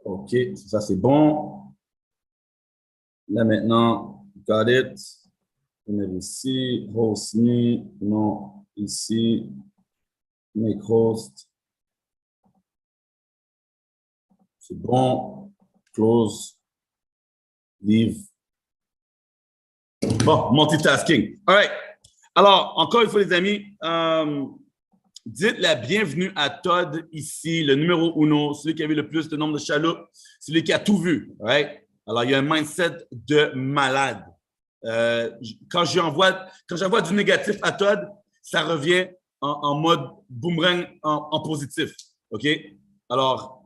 OK, ça c'est bon. Là maintenant, got it. Venir ici, host me, non, ici, make host. C'est bon. Close. Leave. Bon, multitasking. All right. Alors, encore une fois, les amis, dites la bienvenue à Todd ici, le numéro uno, celui qui avait le plus de nombre de chaloupes, celui qui a tout vu. Right? Alors, il y a un mindset de malade. Quand j'envoie du négatif à Todd, ça revient en mode boomerang en positif. OK? Alors,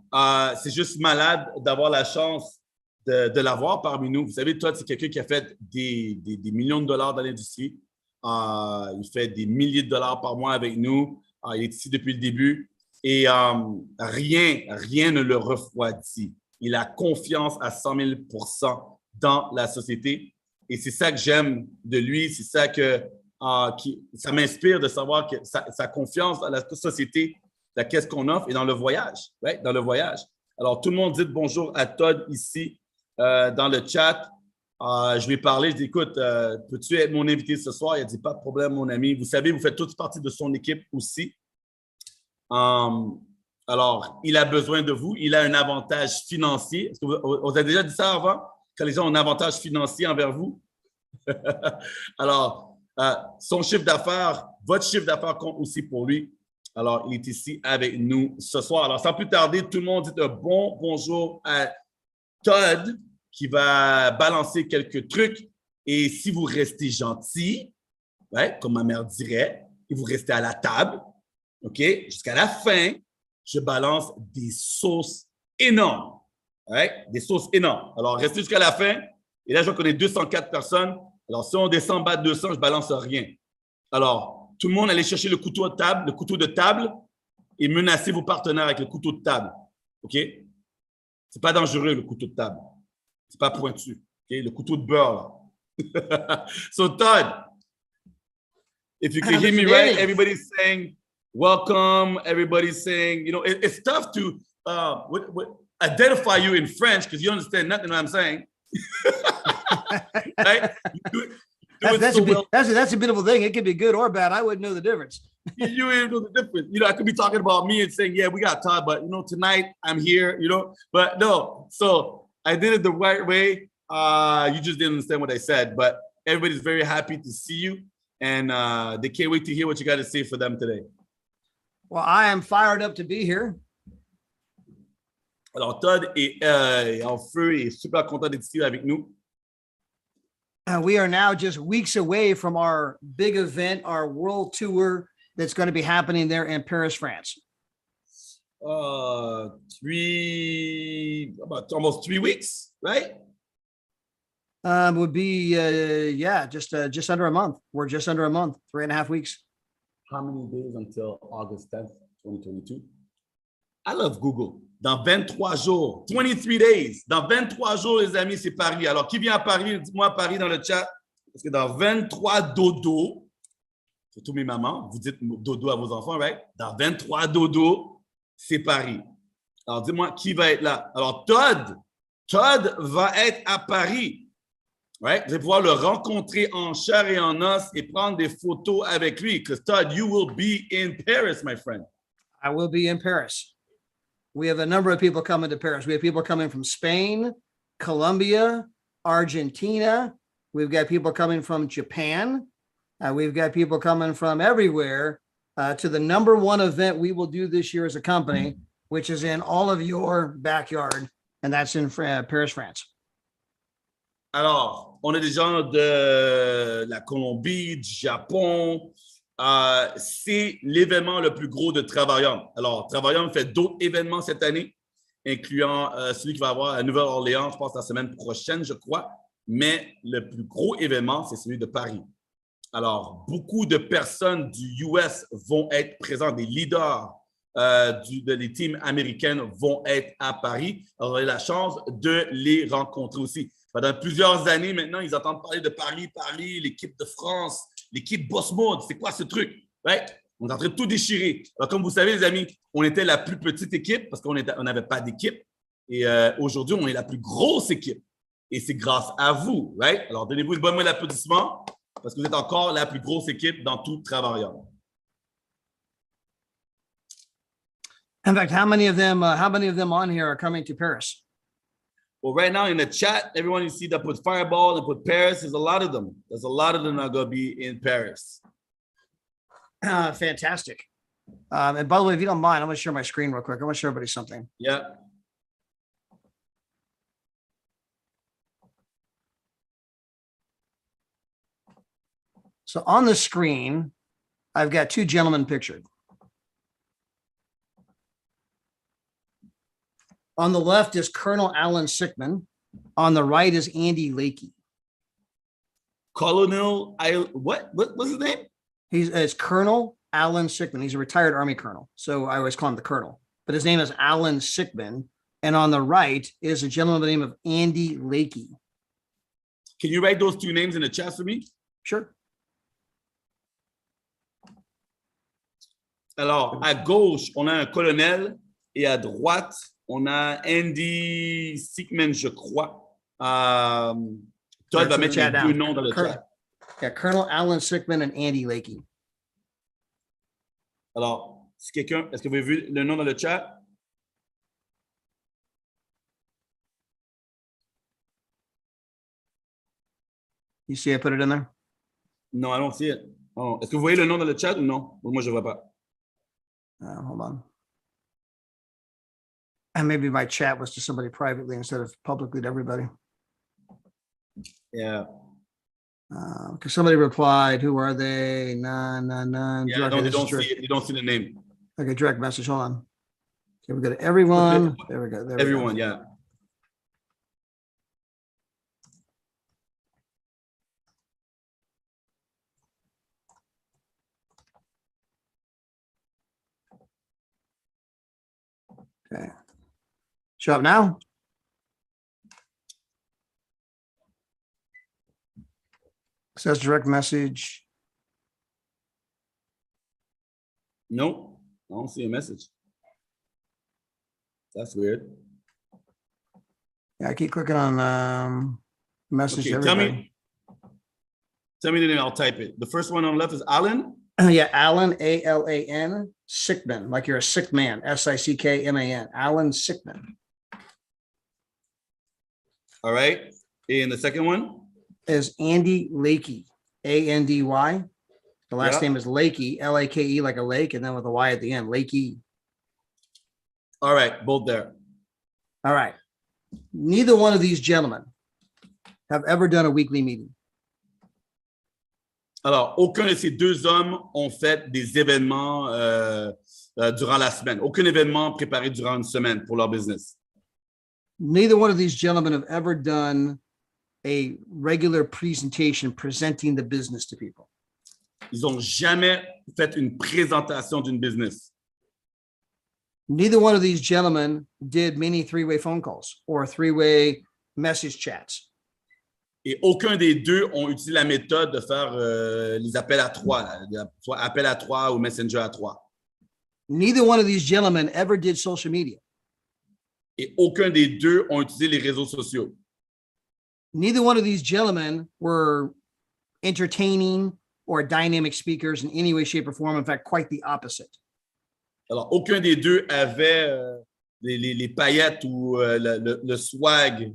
c'est juste malade d'avoir la chance de l'avoir parmi nous. Vous savez, Todd, c'est quelqu'un qui a fait des millions de dollars dans l'industrie. Il fait des milliers de dollars par mois avec nous. Il est ici depuis le début. Et rien ne le refroidit. Il a confiance à 100 000 % dans la société. Et c'est ça que j'aime de lui. C'est ça ça m'inspire de savoir que sa confiance dans la société, qu'est-ce qu'on offre et dans le voyage. Right? Dans le voyage. Alors, tout le monde dit bonjour à Todd ici dans le chat. Je lui ai parlé, je lui ai dit, écoute, peux-tu être mon invité ce soir? Il a dit, pas de problème, mon ami. Vous savez, vous faites toute partie de son équipe aussi. Alors, il a besoin de vous. Il a un avantage financier. Est-ce que vous avez déjà dit ça avant? Quand les gens ont un avantage financier envers vous? Alors, son chiffre d'affaires, votre chiffre d'affaires compte aussi pour lui. Alors, il est ici avec nous ce soir. Alors, sans plus tarder, tout le monde dit un bonjour à Todd qui va balancer quelques trucs. Et si vous restez gentil, ouais, comme ma mère dirait, et vous restez à la table, OK, jusqu'à la fin, je balance des sauces énormes. Ouais, des sauces énormes. Alors, restez jusqu'à la fin. Et là, je vois qu'on est 204 personnes. Alors, si on descend bas de 200, je balance rien. Alors, tout le monde, allez chercher le couteau de table et menacez vos partenaires avec le couteau de table. OK? C'est pas dangereux, le couteau de table. C'est pas pointu. Okay? Le couteau de beurre, là. So, Todd, if you can hear me right, everybody's saying welcome. Everybody's saying, it's tough to identify you in French because you understand nothing what I'm saying. Right? That's a beautiful thing. It could be good or bad. I wouldn't know the difference. You wouldn't know the difference. I could be talking about me and saying, yeah, we got Todd, but, tonight I'm here, But no, so I did it the right way. You just didn't understand what I said, but everybody's very happy to see you, and they can't wait to hear what you got to say for them today. Well, I am fired up to be here. Alors, Todd est en feu et super content d'être ici avec nous. We are now just weeks away from our big event, our world tour that's going to be happening there in Paris, France. About almost 3 weeks, right? Would be, just under a month. We're just under a month, 3.5 weeks. How many days until August 10th, 2022? I love Google. Dans 23 jours, 23 days. Dans 23 jours, les amis, c'est Paris. Alors, qui vient à Paris? Dites-moi Paris dans le chat. Parce que dans 23 dodo, surtout mes mamans, vous dites dodo à vos enfants, right? Dans 23 dodo, c'est Paris. Alors, dis-moi, qui va être là? Alors, Todd va être à Paris. Right? Vous allez pouvoir le rencontrer en chair et en os et prendre des photos avec lui. Because Todd, you will be in Paris, my friend. I will be in Paris. We have a number of people coming to Paris. We have people coming from Spain, Colombia, Argentina. We've got people coming from Japan. We've got people coming from everywhere to the number one event we will do this year as a company, which is in all of your backyard, and that's in Paris, France. Alors, on a des gens de la Colombie, du Japon. C'est l'événement le plus gros de Travaillon. Alors, Travaillon fait d'autres événements cette année, incluant celui qui va avoir à Nouvelle-Orléans, je pense, la semaine prochaine, je crois. Mais le plus gros événement, c'est celui de Paris. Alors, beaucoup de personnes du US vont être présents, des leaders des teams américaines vont être à Paris. Alors, on a la chance de les rencontrer aussi. Pendant plusieurs années maintenant, ils entendent parler de Paris, l'équipe de France, l'équipe Bossmode. C'est quoi ce truc? Right? On est en train de tout déchirer. Alors, comme vous savez, les amis, on était la plus petite équipe parce qu'on n'avait pas d'équipe. Et aujourd'hui, on est la plus grosse équipe. Et c'est grâce à vous, right? Alors, donnez-vous une bonne main d'applaudissement parce que vous êtes encore la plus grosse équipe dans tout Travailleur. In fact, how many of them on here are coming to Paris? Well, right now in the chat, everyone you see that put Fireball and put Paris, there's a lot of them. There's a lot of them that are going to be in Paris. Fantastic. And by the way, if you don't mind, I'm going to share my screen real quick. I want to show everybody something. Yeah. So on the screen, I've got two gentlemen pictured. On the left is Colonel Alan Sickman. On the right is Andy Lakey. Colonel, what's his name? It's Colonel Alan Sickman. He's a retired Army colonel. So I always call him the Colonel. But his name is Alan Sickman. And on the right is a gentleman by the name of Andy Lakey. Can you write those two names in the chat for me? Sure. Alors, à gauche, on a un colonel et à droite, on a Andy Sickman, je crois. Todd va mettre les deux noms dans le chat. Yeah, Colonel Alan Sickman and Andy Lakey. Alors, si quelqu'un, est-ce que vous avez vu le nom dans le chat? You see I put it in there? No, I don't see it. Oh, est-ce que vous voyez le nom dans le chat ou non? Moi, je ne vois pas. Hold on. And maybe my chat was to somebody privately instead of publicly to everybody. Yeah. Because somebody replied, who are they? None. Yeah, no, they don't see it. They don't see the name. Okay, direct message. Hold on. Okay, we go to everyone. There we go. Everyone, yeah. Okay. Show up now. Says direct message. No, I don't see a message. That's weird. Yeah, I keep clicking on message. Okay, tell me the name. I'll type it. The first one on the left is Alan. Yeah, Alan, Alan Sickman, like you're a sick man, Sickman. Alan Sickman. All right. And the second one is Andy Lakey, Andy. The last name is Lakey, Lake, like a lake, and then with a Y at the end, Lakey. All right, both there. All right. Neither one of these gentlemen have ever done a weekly meeting. Alors, aucun de ces deux hommes ont fait des événements durant la semaine. Aucun événement préparé durant une semaine pour leur business. Neither one of these gentlemen have ever done a regular presentation presenting the business to people. Ils n'ont jamais fait une présentation d'une business. Neither one of these gentlemen did many three-way phone calls or three-way message chats. Et aucun des deux ont utilisé la méthode de faire les appels à trois, soit appel à trois ou messenger à trois. Neither one of these gentlemen ever did social media. Et aucun des deux ont utilisé les réseaux sociaux. Neither one of these gentlemen were entertaining or dynamic speakers in any way, shape, or form. In fact, quite the opposite. Alors, aucun des deux avait les paillettes ou le swag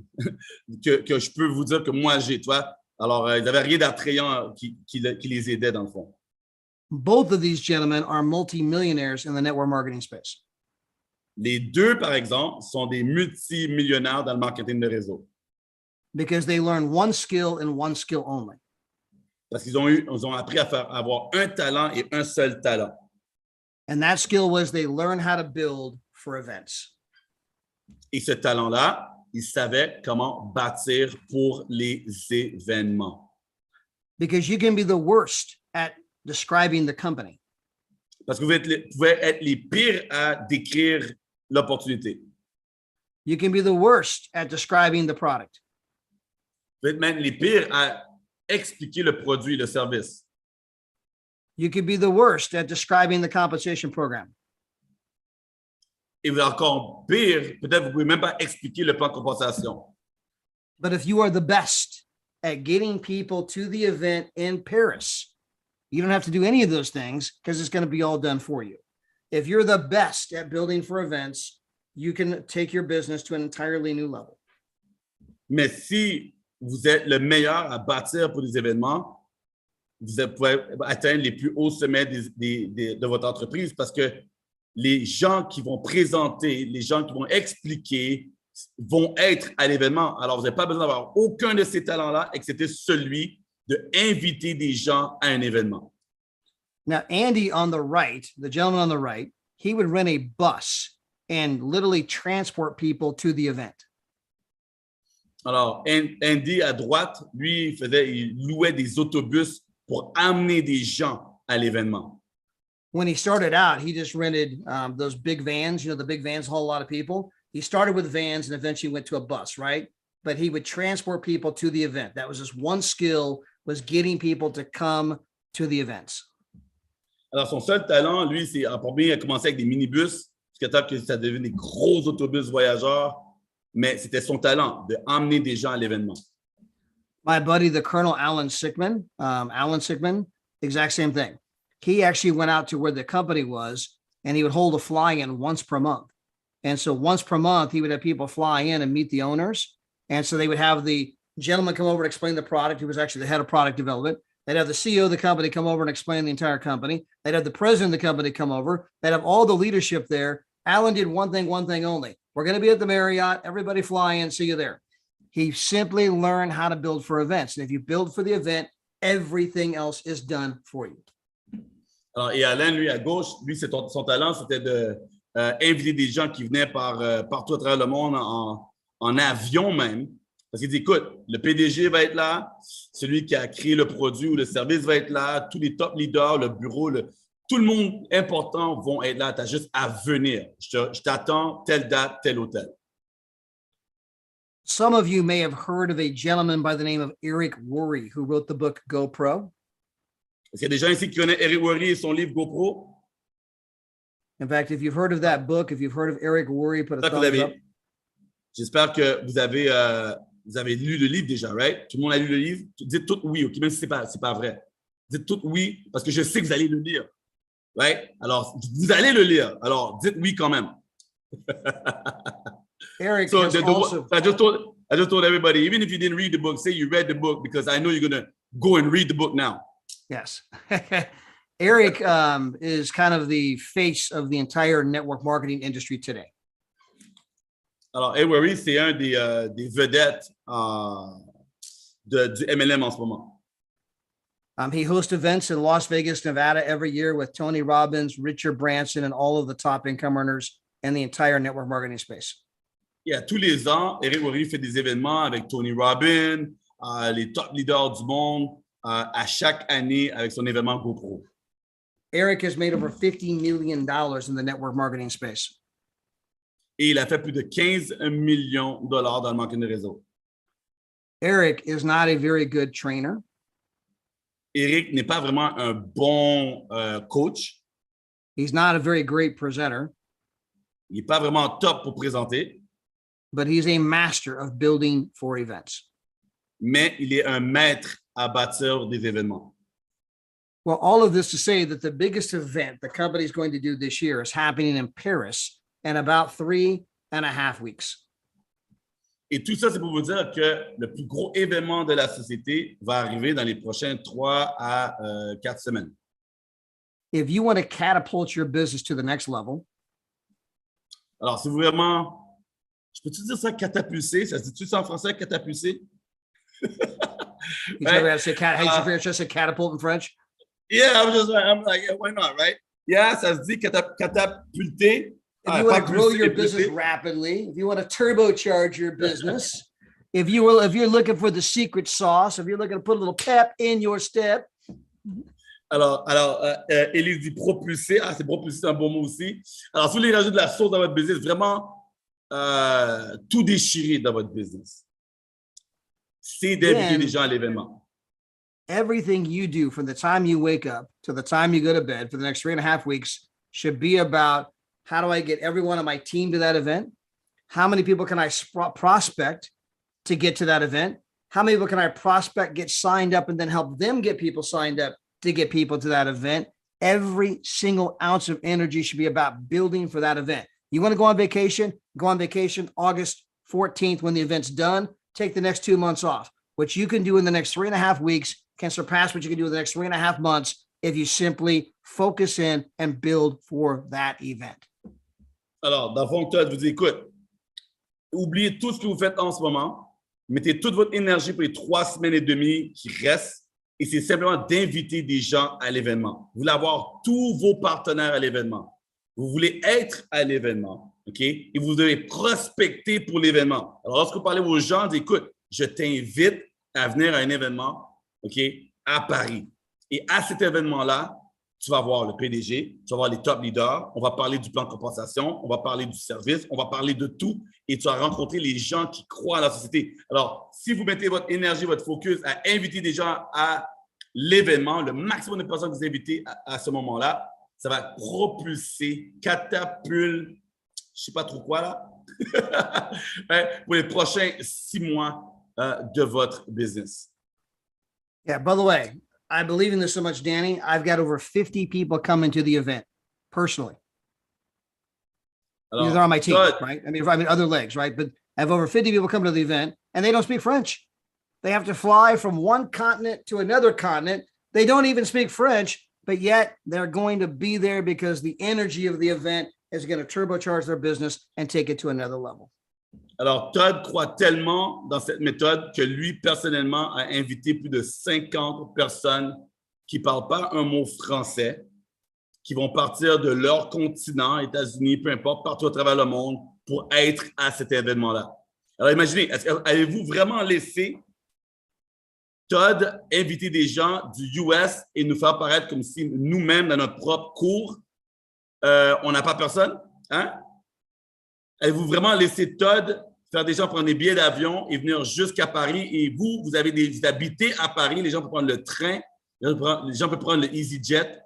que je peux vous dire que moi j'ai, tu vois. Alors, ils n'avaient rien d'attrayant qui les aidait dans le fond. Both of these gentlemen are multi-millionaires in the network marketing space. Les deux, par exemple, sont des multimillionnaires dans le marketing de réseau. Because they learned one skill and one skill only. Parce qu'ils ont appris à avoir un talent et un seul talent. And that skill was they learned how to build for events. Et ce talent-là, ils savaient comment bâtir pour les événements. Because you can be the worst at describing the company. Parce que vous pouvez être les pires à décrire l'opportunité. You can be the worst at describing the product. Vous êtes même les pires à expliquer le produit, le service. You could be the worst at describing the compensation program. Et encore pire, peut-être vous pouvez même pas expliquer le plan de compensation. But if you are the best at getting people to the event in Paris, you don't have to do any of those things because it's going to be all done for you. If you're the best at building for events, you can take your business to an entirely new level. Mais si vous êtes le meilleur à bâtir pour des événements, vous pouvez atteindre les plus hauts sommets de votre entreprise parce que les gens qui vont présenter, les gens qui vont expliquer vont être à l'événement. Alors, vous n'avez pas besoin d'avoir aucun de ces talents-là, excepté celui d'inviter des gens à un événement. Now, Andy on the right, the gentleman on the right, he would rent a bus and literally transport people to the event. Alors, Andy à droite, lui, il louait des autobus pour amener des gens à l'événement. When he started out, he just rented those big vans, the big vans hold a lot of people. He started with vans and eventually went to a bus, right? But he would transport people to the event. That was his one skill, was getting people to come to the events. Alors, son seul talent, lui, c'est en premier, il a commencé avec des minibus, jusqu'à temps que ça devienne des gros autobus voyageurs, mais c'était son talent d'emmener des gens à l'événement. My buddy, the Colonel Alan Sickman, exact same thing. He actually went out to where the company was, and he would hold a fly-in once per month. And so once per month, he would have people fly in and meet the owners. And so they would have the gentleman come over and explain the product. He was actually the head of product development. They'd have the CEO of the company come over and explain the entire company. They'd have the president of the company come over. They'd have all the leadership there. Alan did one thing only. We're going to be at the Marriott. Everybody fly in. See you there. He simply learned how to build for events. And if you build for the event, everything else is done for you. Alors, et Alain, lui, à gauche, lui, son talent, c'était d'inviter des gens qui venaient partout à travers le monde en avion même. Parce qu'il dit, écoute, le PDG va être là, celui qui a créé le produit ou le service va être là, tous les top leaders, le bureau, tout le monde important vont être là. Tu as juste à venir. Je t'attends, telle date, tel hôtel. Some of you may have heard of a gentleman by the name of Eric Worre, who wrote the book GoPro. Est-ce qu'il y a des gens ici qui connaissent Eric Worre et son livre GoPro? In fact, if you've heard of that book, if you've heard of Eric Worre, put a thumbs up. J'espère que vous avez lu le livre déjà, right? Tout le monde a lu le livre? Dites tout oui, OK, même si c'est pas vrai. Dites tout oui, parce que je sais que vous allez le lire. Right? Alors, vous allez le lire. Alors, dites oui quand même. Eric so has also... I just told everybody, even if you didn't read the book, say you read the book, because I know you're going to go and read the book now. Yes. Eric is kind of the face of the entire network marketing industry today. Alors, Eric Worre, c'est un des vedettes du MLM en ce moment. He hosts events in Las Vegas, Nevada every year with Tony Robbins, Richard Branson, and all of the top income earners in the entire network marketing space. Yeah, tous les ans, Eric Worre fait des événements avec Tony Robbins, les top leaders du monde, à chaque année avec son événement GoPro. Eric has made over $50 million in the network marketing space. Et il a fait plus de 15 millions de dollars dans le marketing de réseau. Eric is not a very good trainer. Eric n'est pas vraiment un bon coach. He's not a very great presenter. Il n'est pas vraiment top pour présenter. But he's a master of building for events. Mais il est un maître à bâtir des événements. Well, all of this to say that the biggest event the company is going to do this year is happening in Paris in about 3.5 weeks. Et tout ça, c'est pour vous dire que le plus gros événement de la société va arriver dans les prochaines 3 à 4 semaines. If you want to catapult your business to the next level. Alors, si vous vraiment, je peux-tu dire ça catapulser? Ça se dit-tu ça en français, catapulser? You right? Say just say catapult in French? Yeah, I'm like, yeah, why not, right? Yeah, ça se dit catapulter. If you want to grow your business rapidly, if you want to turbocharge your business, if you're looking for the secret sauce, if you're looking to put a little pep in your step. Alors, Élise dit propulser. Ah, c'est propulser, c'est un bon mot aussi. Alors, si vous voulez rajouter de la sauce dans votre business, vraiment tout déchirer dans votre business, c'est d'inviter les gens à l'événement. Everything you do from the time you wake up to the time you go to bed for the next 3.5 weeks should be about How do I get everyone on my team to that event? How many people can I prospect to get to that event? How many people can I prospect, get signed up, and then help them get people signed up to get people to that event? Every single ounce of energy should be about building for that event. You want to go on vacation? Go on vacation August 14th when the event's done. Take the next 2 months off. What you can do in the next 3.5 weeks can surpass what you can do in the next 3.5 months if you simply focus in and build for that event. Alors, dans le fond, Todd vous dit, écoute, oubliez tout ce que vous faites en ce moment. Mettez toute votre énergie pour les 3 semaines et demie qui restent et c'est simplement d'inviter des gens à l'événement. Vous voulez avoir tous vos partenaires à l'événement. Vous voulez être à l'événement, OK? Et vous devez prospecter pour l'événement. Alors, lorsque vous parlez aux gens, dites, écoute, je t'invite à venir à un événement, OK, à Paris. Et à cet événement-là, tu vas voir le PDG, tu vas voir les top leaders, on va parler du plan de compensation, on va parler du service, on va parler de tout et tu vas rencontrer les gens qui croient à la société. Alors, si vous mettez votre énergie, votre focus à inviter des gens à l'événement, le maximum de personnes que vous invitez à ce moment-là, ça va propulser, catapulte, je ne sais pas trop quoi là, pour les prochains 6 mois de votre business. Yeah, by the way, I believe in this so much, Danny. I've got over 50 people coming to the event personally. Alors, they're on my team, Todd, right? I mean, other legs, right? But I have over 50 people coming to the event and they don't speak French. They have to fly from one continent to another continent. They don't even speak French, but yet they're going to be there because the energy of the event is going to turbocharge their business and take it to another level. Alors, Todd croit tellement dans cette méthode que lui, personnellement, a invité plus de 50 personnes qui ne parlent pas un mot français, qui vont partir de leur continent, États-Unis, peu importe, partout à travers le monde, pour être à cet événement-là. Alors, imaginez, allez-vous vraiment laisser Todd inviter des gens du US et nous faire paraître comme si nous-mêmes, dans notre propre cours, on n'a pas personne? Hein? Allez-vous vraiment laisser Todd faire des gens prendre des billets d'avion et venir jusqu'à Paris et vous habitez à Paris, les gens peuvent prendre le train, les gens peuvent prendre le EasyJet,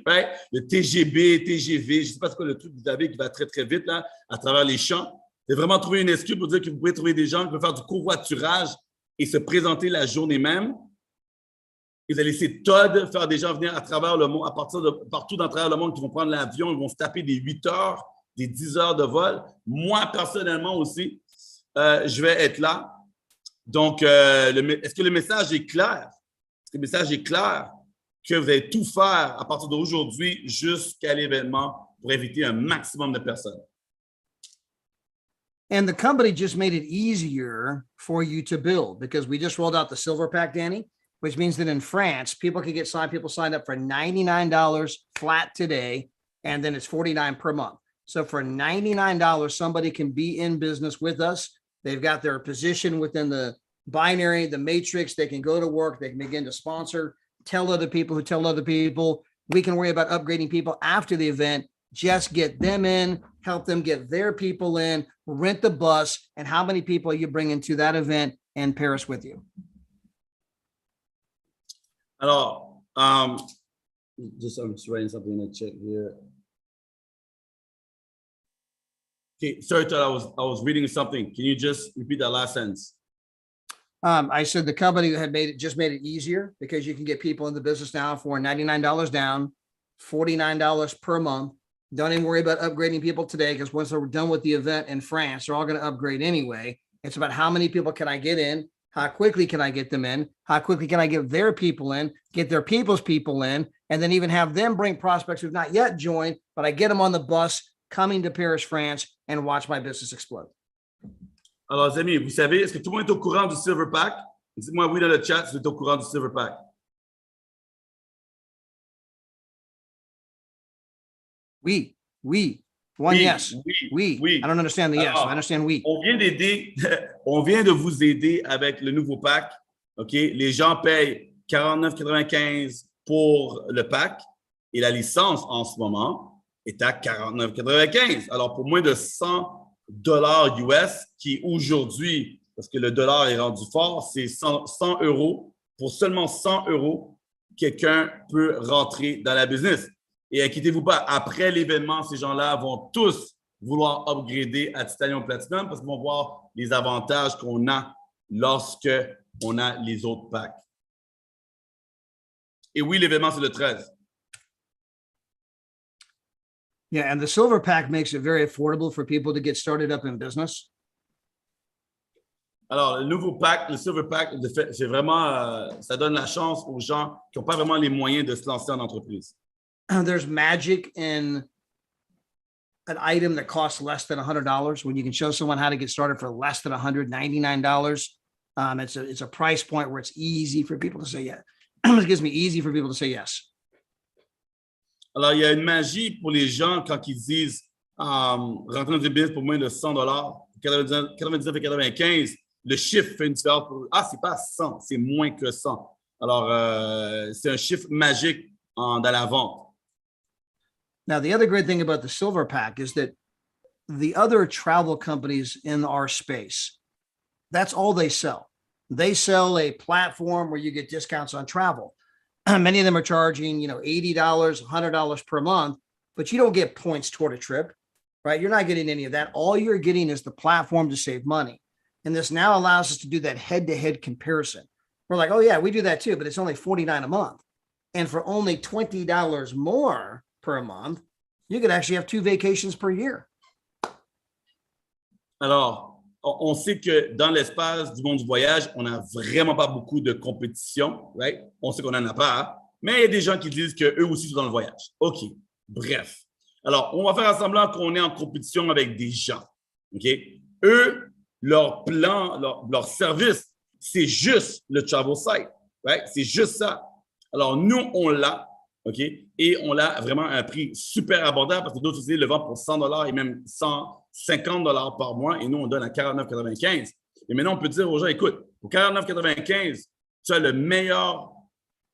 right? Le TGB, TGV, je ne sais pas ce que le truc que vous avez qui va très, très vite là, à travers les champs. C'est vraiment trouver une excuse pour dire que vous pouvez trouver des gens qui peuvent faire du covoiturage et se présenter la journée même. Et vous allez laisser Todd faire des gens venir à travers le monde, à partir de partout dans travers le monde qui vont prendre l'avion, ils vont se taper des 8 heures, des 10 heures de vol. Moi, personnellement aussi, je vais être là. Donc, est-ce que le message est clair? Est-ce que le message est clair que vous allez tout faire à partir d'aujourd'hui jusqu'à l'événement pour inviter un maximum de personnes? And the company just made it easier for you to build because we just rolled out the silver pack, Danny, which means that in France, people can get signed. People signed up for $99 flat today, and then it's $49 per month. So for $99, somebody can be in business with us. They've got their position within the binary, the matrix. They can go to work. They can begin to sponsor, tell other people who tell other people. We can worry about upgrading people after the event. Just get them in, help them get their people in, rent the bus, and how many people are you bringing to that event in Paris with you? Alors, I'm just writing something in the chat here. Okay, sorry, Todd, I was reading something. Can you just repeat that last sentence? I said the company had just made it easier because you can get people in the business now for $99 down, $49 per month. Don't even worry about upgrading people today because once they're done with the event in France, they're all going to upgrade anyway. It's about how many people can I get in? How quickly can I get them in? How quickly can I get their people in, get their people's people in, and then even have them bring prospects who've not yet joined, but I get them on the bus coming to Paris, France, and watch my business explode. Alors, les amis, vous savez, est-ce que tout le monde est au courant du Silver Pack? Dites-moi oui dans le chat si vous êtes au courant du Silver Pack. Oui. One Oui, yes. oui. I don't understand the yes. Alors, I understand oui. On vient de vous aider avec le nouveau pack. OK? Les gens payent $49,95 pour le pack et la licence en ce moment est à $49,95. Alors, pour moins de $100 US, qui aujourd'hui, parce que le dollar est rendu fort, c'est 100 euros. Pour seulement 100 euros, quelqu'un peut rentrer dans la business. Et inquiétez-vous pas, après l'événement, ces gens-là vont tous vouloir upgrader à Titanium Platinum parce qu'ils vont voir les avantages qu'on a lorsque on a les autres packs. Et oui, l'événement, c'est le 13. Yeah, and the silver pack makes it very affordable for people to get started up in business. Alors, le nouveau pack, le Silver Pack, c'est vraiment, ça donne la chance aux gens qui n'ont pas vraiment les moyens de se lancer en entreprise. There's magic in an item that costs less than $100 when you can show someone how to get started for less than $199. It's a price point where it's easy for people to say yes. Excuse me, easy for people to say yes. Alors, il y a une magie pour les gens quand ils disent rentrer dans du business pour moins de $100, 99 et 95, le chiffre fait une différence. C'est pas 100, c'est moins que 100. Alors, c'est un chiffre magique dans la vente. Now, the other great thing about the silver pack is that the other travel companies in our space, that's all they sell. They sell a platform where you get discounts on travel. Many of them are charging, $80, $100 per month, but you don't get points toward a trip, right? You're not getting any of that. All you're getting is the platform to save money. And this now allows us to do that head-to-head comparison. We're like, oh yeah, we do that too, but it's only $49 a month. And for only $20 more per month, you could actually have 2 vacations per year. Alors, on sait que dans l'espace du monde du voyage, on n'a vraiment pas beaucoup de compétition, right? On sait qu'on n'en a pas, mais il y a des gens qui disent qu'eux aussi sont dans le voyage. OK, bref. Alors, on va faire semblant qu'on est en compétition avec des gens, OK? Eux, leur plan, leur service, c'est juste le travel site, right? C'est juste ça. Alors, nous, on l'a, OK? Et on l'a vraiment à un prix super abordable parce que d'autres sociétés le vendent pour $100 et même $150 par mois et nous, on donne à $49,95. Et maintenant, on peut dire aux gens, écoute, pour $49,95, tu as le meilleur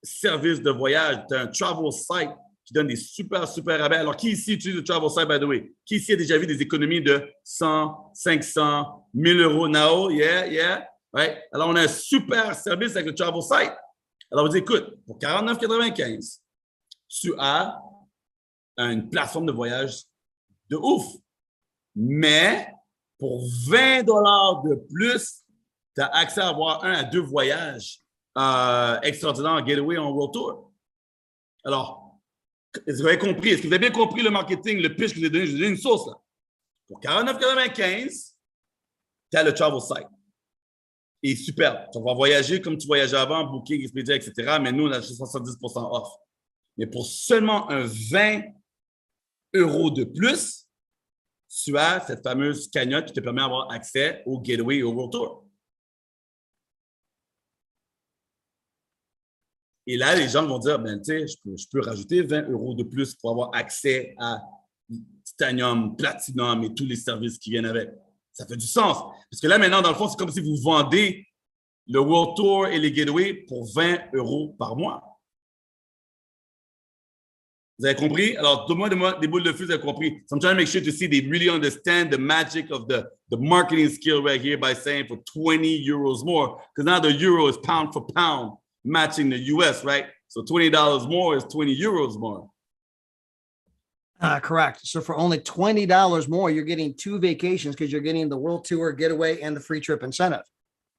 service de voyage. Tu as un travel site qui donne des super, super rabais. Alors, qui ici utilise le travel site, by the way? Qui ici a déjà vu des économies de 100, 500, 1000 euros? Now, yeah. Right? Alors, on a un super service avec le travel site. Alors, on dit, écoute, pour $49,95, tu as une plateforme de voyage de ouf. Mais pour $20 de plus, tu as accès à avoir 1 à 2 voyages extraordinaires en Getaway en World Tour. Alors, est-ce que vous avez compris? Est-ce que vous avez bien compris le marketing, le pitch que je vous ai donné? Je vous ai donné une sauce là. Pour $49,95, tu as le travel site. Et super. Tu vas voyager comme tu voyageais avant, Booking, Expedia, etc. Mais nous, on a 70% off. Mais pour seulement un 20 € de plus, tu as cette fameuse cagnotte qui te permet d'avoir accès au Getaway et au World Tour. Et là, les gens vont dire, ben, tu sais, je peux rajouter 20 € de plus pour avoir accès à Titanium, Platinum et tous les services qui viennent avec. Ça fait du sens. Parce que là, maintenant, dans le fond, c'est comme si vous vendez le World Tour et les Getaway pour 20 € par mois. Vous avez compris? Alors, donne-moi des boules de feu, vous avez compris. So I'm trying to make sure to see they really understand the magic of the marketing skill right here by saying for 20 € more. Because now the euro is pound for pound matching the US, right? So $20 more is 20 € more. Correct. So for only $20 more, you're getting 2 vacations because you're getting the World Tour Getaway and the free trip incentive.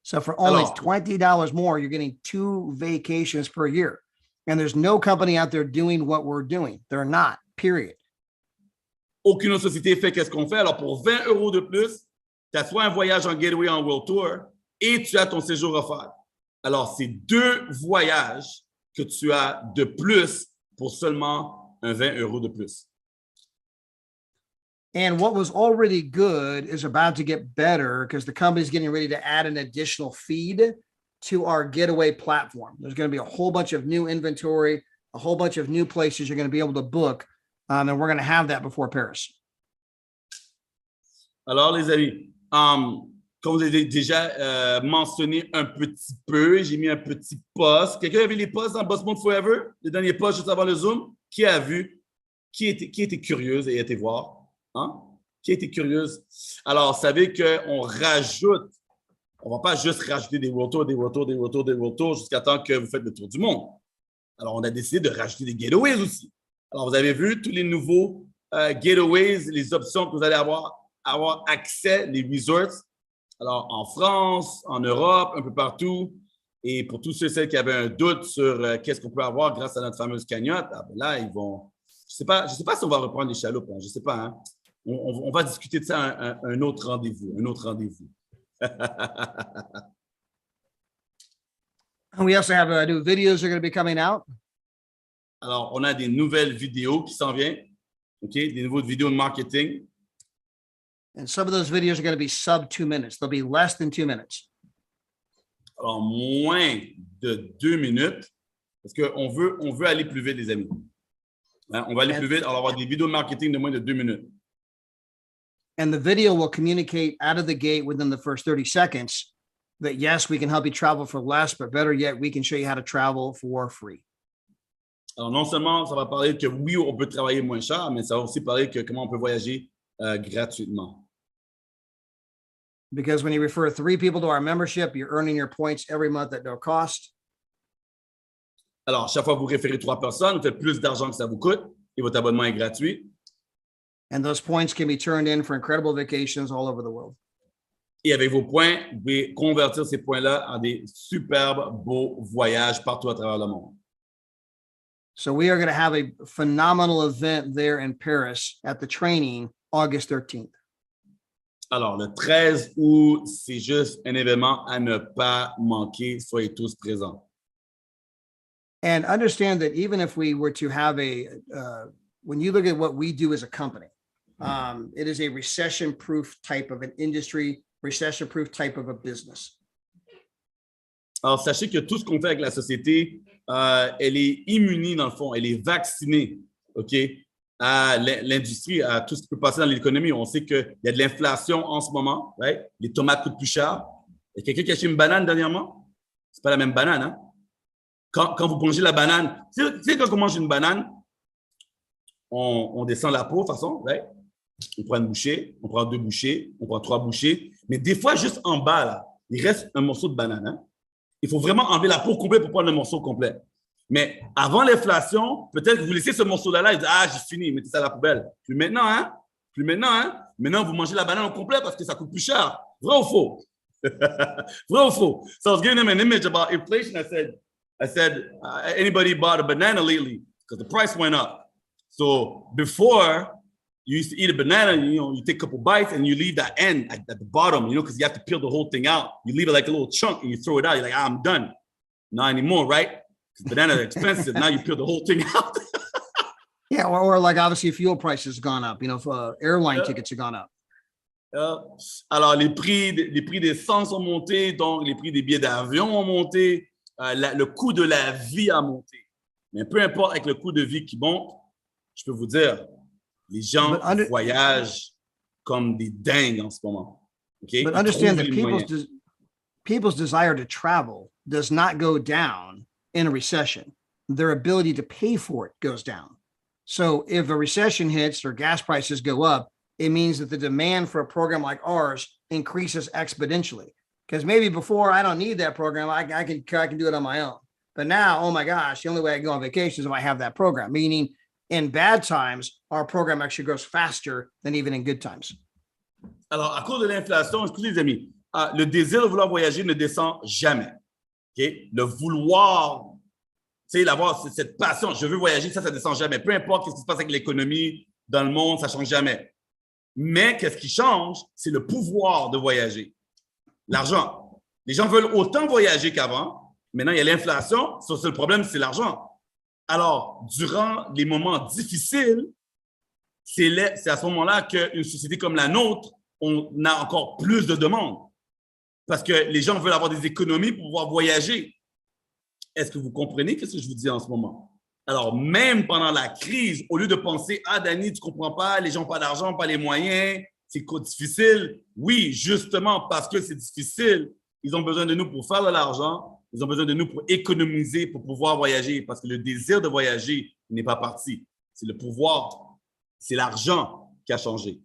So for only $20 more, you're getting 2 vacations per year. And there's no company out there doing what we're doing. They're not, period. Aucune autre société fait qu'est-ce qu'on fait. Alors, pour 20 € de plus, tu as soit un voyage en Getaway en World Tour et tu as ton séjour offert. Alors, c'est 2 voyages que tu as de plus pour seulement un 20 € de plus. And what was already good is about to get better because the company's getting ready to add an additional feed to our Getaway platform. There's going to be a whole bunch of new inventory, a whole bunch of new places you're going to be able to book, and we're going to have that before Paris. Alors, les amis, comme vous avez déjà mentionné un petit peu, j'ai mis un petit post. Quelqu'un a vu les posts dans Bossmode Forever, les derniers posts juste avant le Zoom? Qui a vu? Qui était curieuse et a été voir? Hein? Qui a été curieuse? Alors, vous savez qu'on rajoute. On ne va pas juste rajouter des World Tours jusqu'à temps que vous faites le tour du monde. Alors, on a décidé de rajouter des Getaways aussi. Alors, vous avez vu tous les nouveaux getaways, les options que vous allez avoir accès, les resorts. Alors, en France, en Europe, un peu partout. Et pour tous ceux et celles qui avaient un doute sur qu'est-ce qu'on peut avoir grâce à notre fameuse cagnotte, là, ils vont. Je ne sais pas si on va reprendre les chaloupes. Hein, je ne sais pas. Hein. On va discuter de ça un autre rendez-vous. Un autre rendez-vous. And we also have new videos that are going to be coming out. Alors, on a des nouvelles vidéos qui s'en viennent. OK? Des nouvelles vidéos de marketing. And some of those videos are going to be sub 2 minutes. They'll be less than 2 minutes. Alors, moins de 2 minutes, parce qu'on veut aller plus vite, les amis. Hein? On va aller plus vite. Alors, on va avoir des vidéos de marketing de moins de 2 minutes. And the video will communicate out of the gate within the first 30 seconds that, yes, we can help you travel for less, but better yet, we can show you how to travel for free. Alors, non seulement ça va parler que oui, on peut travailler moins cher, mais ça va aussi parler que comment on peut voyager gratuitement. Because when you refer 3 people to our membership, you're earning your points every month at no cost. Alors, chaque fois que vous référez 3 personnes, vous faites plus d'argent que ça vous coûte et votre abonnement est gratuit. And those points can be turned in for incredible vacations all over the world. Et avec vos points, vous pouvez convertir ces points-là en des superbes, beaux voyages partout à travers le monde. So we are going to have a phenomenal event there in Paris at the training, August 13th. Alors, le 13 août, c'est juste un événement à ne pas manquer. Soyez tous présents. And understand that even if we were to have when you look at what we do as a company, it is a recession-proof type of an industry, recession-proof type of a business. Alors, sachez que tout ce qu'on fait avec la société, elle est immunie dans le fond, elle est vaccinée, OK, à l'industrie, à tout ce qui peut passer dans l'économie. On sait qu'il y a de l'inflation en ce moment, right? Les tomates coûtent plus cher. Il y a quelqu'un qui a acheté une banane dernièrement? C'est pas la même banane, hein? Quand vous mangez la banane, tu sais, quand on mange une banane, on descend la peau de toute façon, right? On prend une bouchée, on prend 2 bouchées, on prend 3 bouchées, mais des fois, juste en bas, là, il reste un morceau de banane, hein? Il faut vraiment enlever la peau complète pour prendre le morceau complet. Mais avant l'inflation, peut-être que vous laissez ce morceau-là, et vous dites, ah, j'ai fini, mettez ça à la poubelle. Plus maintenant, hein? Plus maintenant, hein? Maintenant, vous mangez la banane au complet parce que ça coûte plus cher. Vrai ou faux? Vrai ou faux? So I was giving them an image about inflation. I said, anybody bought a banana lately? Because the price went up. So before, you used to eat a banana, you take a couple bites and you leave that end at the bottom, because you have to peel the whole thing out. You leave it like a little chunk and you throw it out. You're like, I'm done. Not anymore, right? Because bananas are expensive. Now you peel the whole thing out. Yeah, or like obviously fuel prices have gone up, airline tickets have gone up. Alors, les prix d'essence ont monté, donc les prix des billets d'avion ont monté, le coût de la vie a monté. Mais peu importe avec le coût de vie qui monte, je peux vous dire, les gens voyagent comme des dingues en ce moment. Okay? But understand that people's desire to travel does not go down in a recession. Their ability to pay for it goes down. So if a recession hits or gas prices go up, it means that the demand for a program like ours increases exponentially. Because maybe before I don't need that program, I can do it on my own. But now, oh my gosh, the only way I can go on vacation is if I have that program. Meaning, in bad times, our program actually grows faster than even in good times. Alors, à cause de l'inflation, écoutez les amis, le désir de vouloir voyager ne descend jamais. Okay? Le vouloir, tu sais, d'avoir cette passion, je veux voyager, ça descend jamais. Peu importe ce qui se passe avec l'économie, dans le monde, ça ne change jamais. Mais qu'est-ce qui change? C'est le pouvoir de voyager. L'argent. Les gens veulent autant voyager qu'avant. Maintenant, il y a l'inflation. Ça, c'est le problème, c'est l'argent. Alors, durant les moments difficiles, c'est à ce moment-là qu'une société comme la nôtre, on a encore plus de demandes. Parce que les gens veulent avoir des économies pour pouvoir voyager. Est-ce que vous comprenez ce que je vous dis en ce moment? Alors, même pendant la crise, au lieu de penser « Ah, Danny, tu ne comprends pas, les gens n'ont pas d'argent, pas les moyens, c'est difficile. » Oui, justement, parce que c'est difficile, ils ont besoin de nous pour faire de l'argent. Ils ont besoin de nous pour économiser, pour pouvoir voyager, parce que le désir de voyager n'est pas parti. C'est le pouvoir, c'est l'argent qui a changé.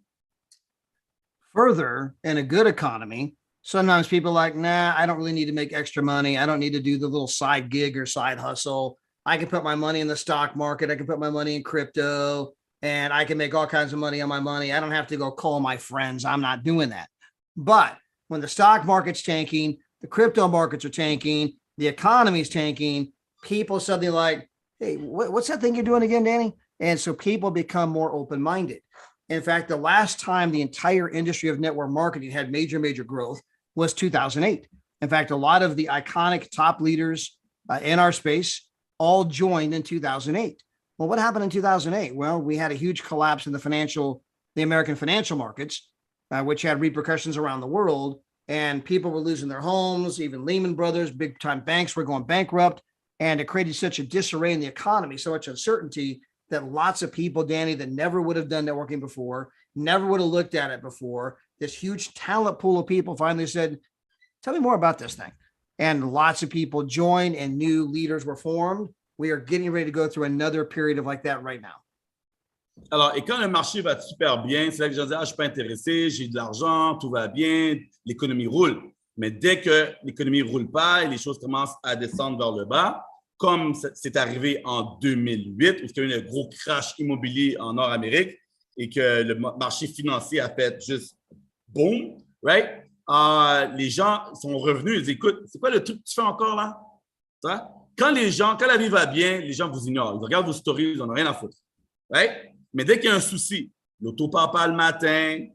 Further, in a good economy, sometimes people are like, nah, I don't really need to make extra money. I don't need to do the little side gig or side hustle. I can put my money in the stock market. I can put my money in crypto, and I can make all kinds of money on my money. I don't have to go call my friends. I'm not doing that. But when the stock market's tanking, the crypto markets are tanking, the economy's tanking, people suddenly like, hey, what's that thing you're doing again, Danny? And so people become more open-minded. In fact, the last time the entire industry of network marketing had major growth was 2008. In fact, a lot of the iconic top leaders in our space all joined in 2008. Well, what happened in 2008? Well, we had a huge collapse in the American financial markets, which had repercussions around the world, and people were losing their homes. Even Lehman Brothers, big time banks were going bankrupt, and it created such a disarray in the economy, so much uncertainty that lots of people, Danny, that never would have done networking before, never would have looked at it before, this huge talent pool of people finally said, tell me more about this thing. And lots of people joined and new leaders were formed. We are getting ready to go through another period of like that right now. Alors, et quand le marché va super bien, c'est là que les gens disent, ah, je suis pas intéressé, j'ai de l'argent, tout va bien, l'économie roule. Mais dès que l'économie ne roule pas et les choses commencent à descendre vers le bas, comme c'est arrivé en 2008, où il y a eu un gros crash immobilier en Nord-Amérique et que le marché financier a fait juste boom, right? Les gens sont revenus, ils disent, écoute, c'est quoi le truc que tu fais encore là? Ça? Quand la vie va bien, les gens vous ignorent. Ils regardent vos stories, ils n'en ont rien à foutre. Right? Mais dès qu'il y a un souci, l'auto-papa le matin,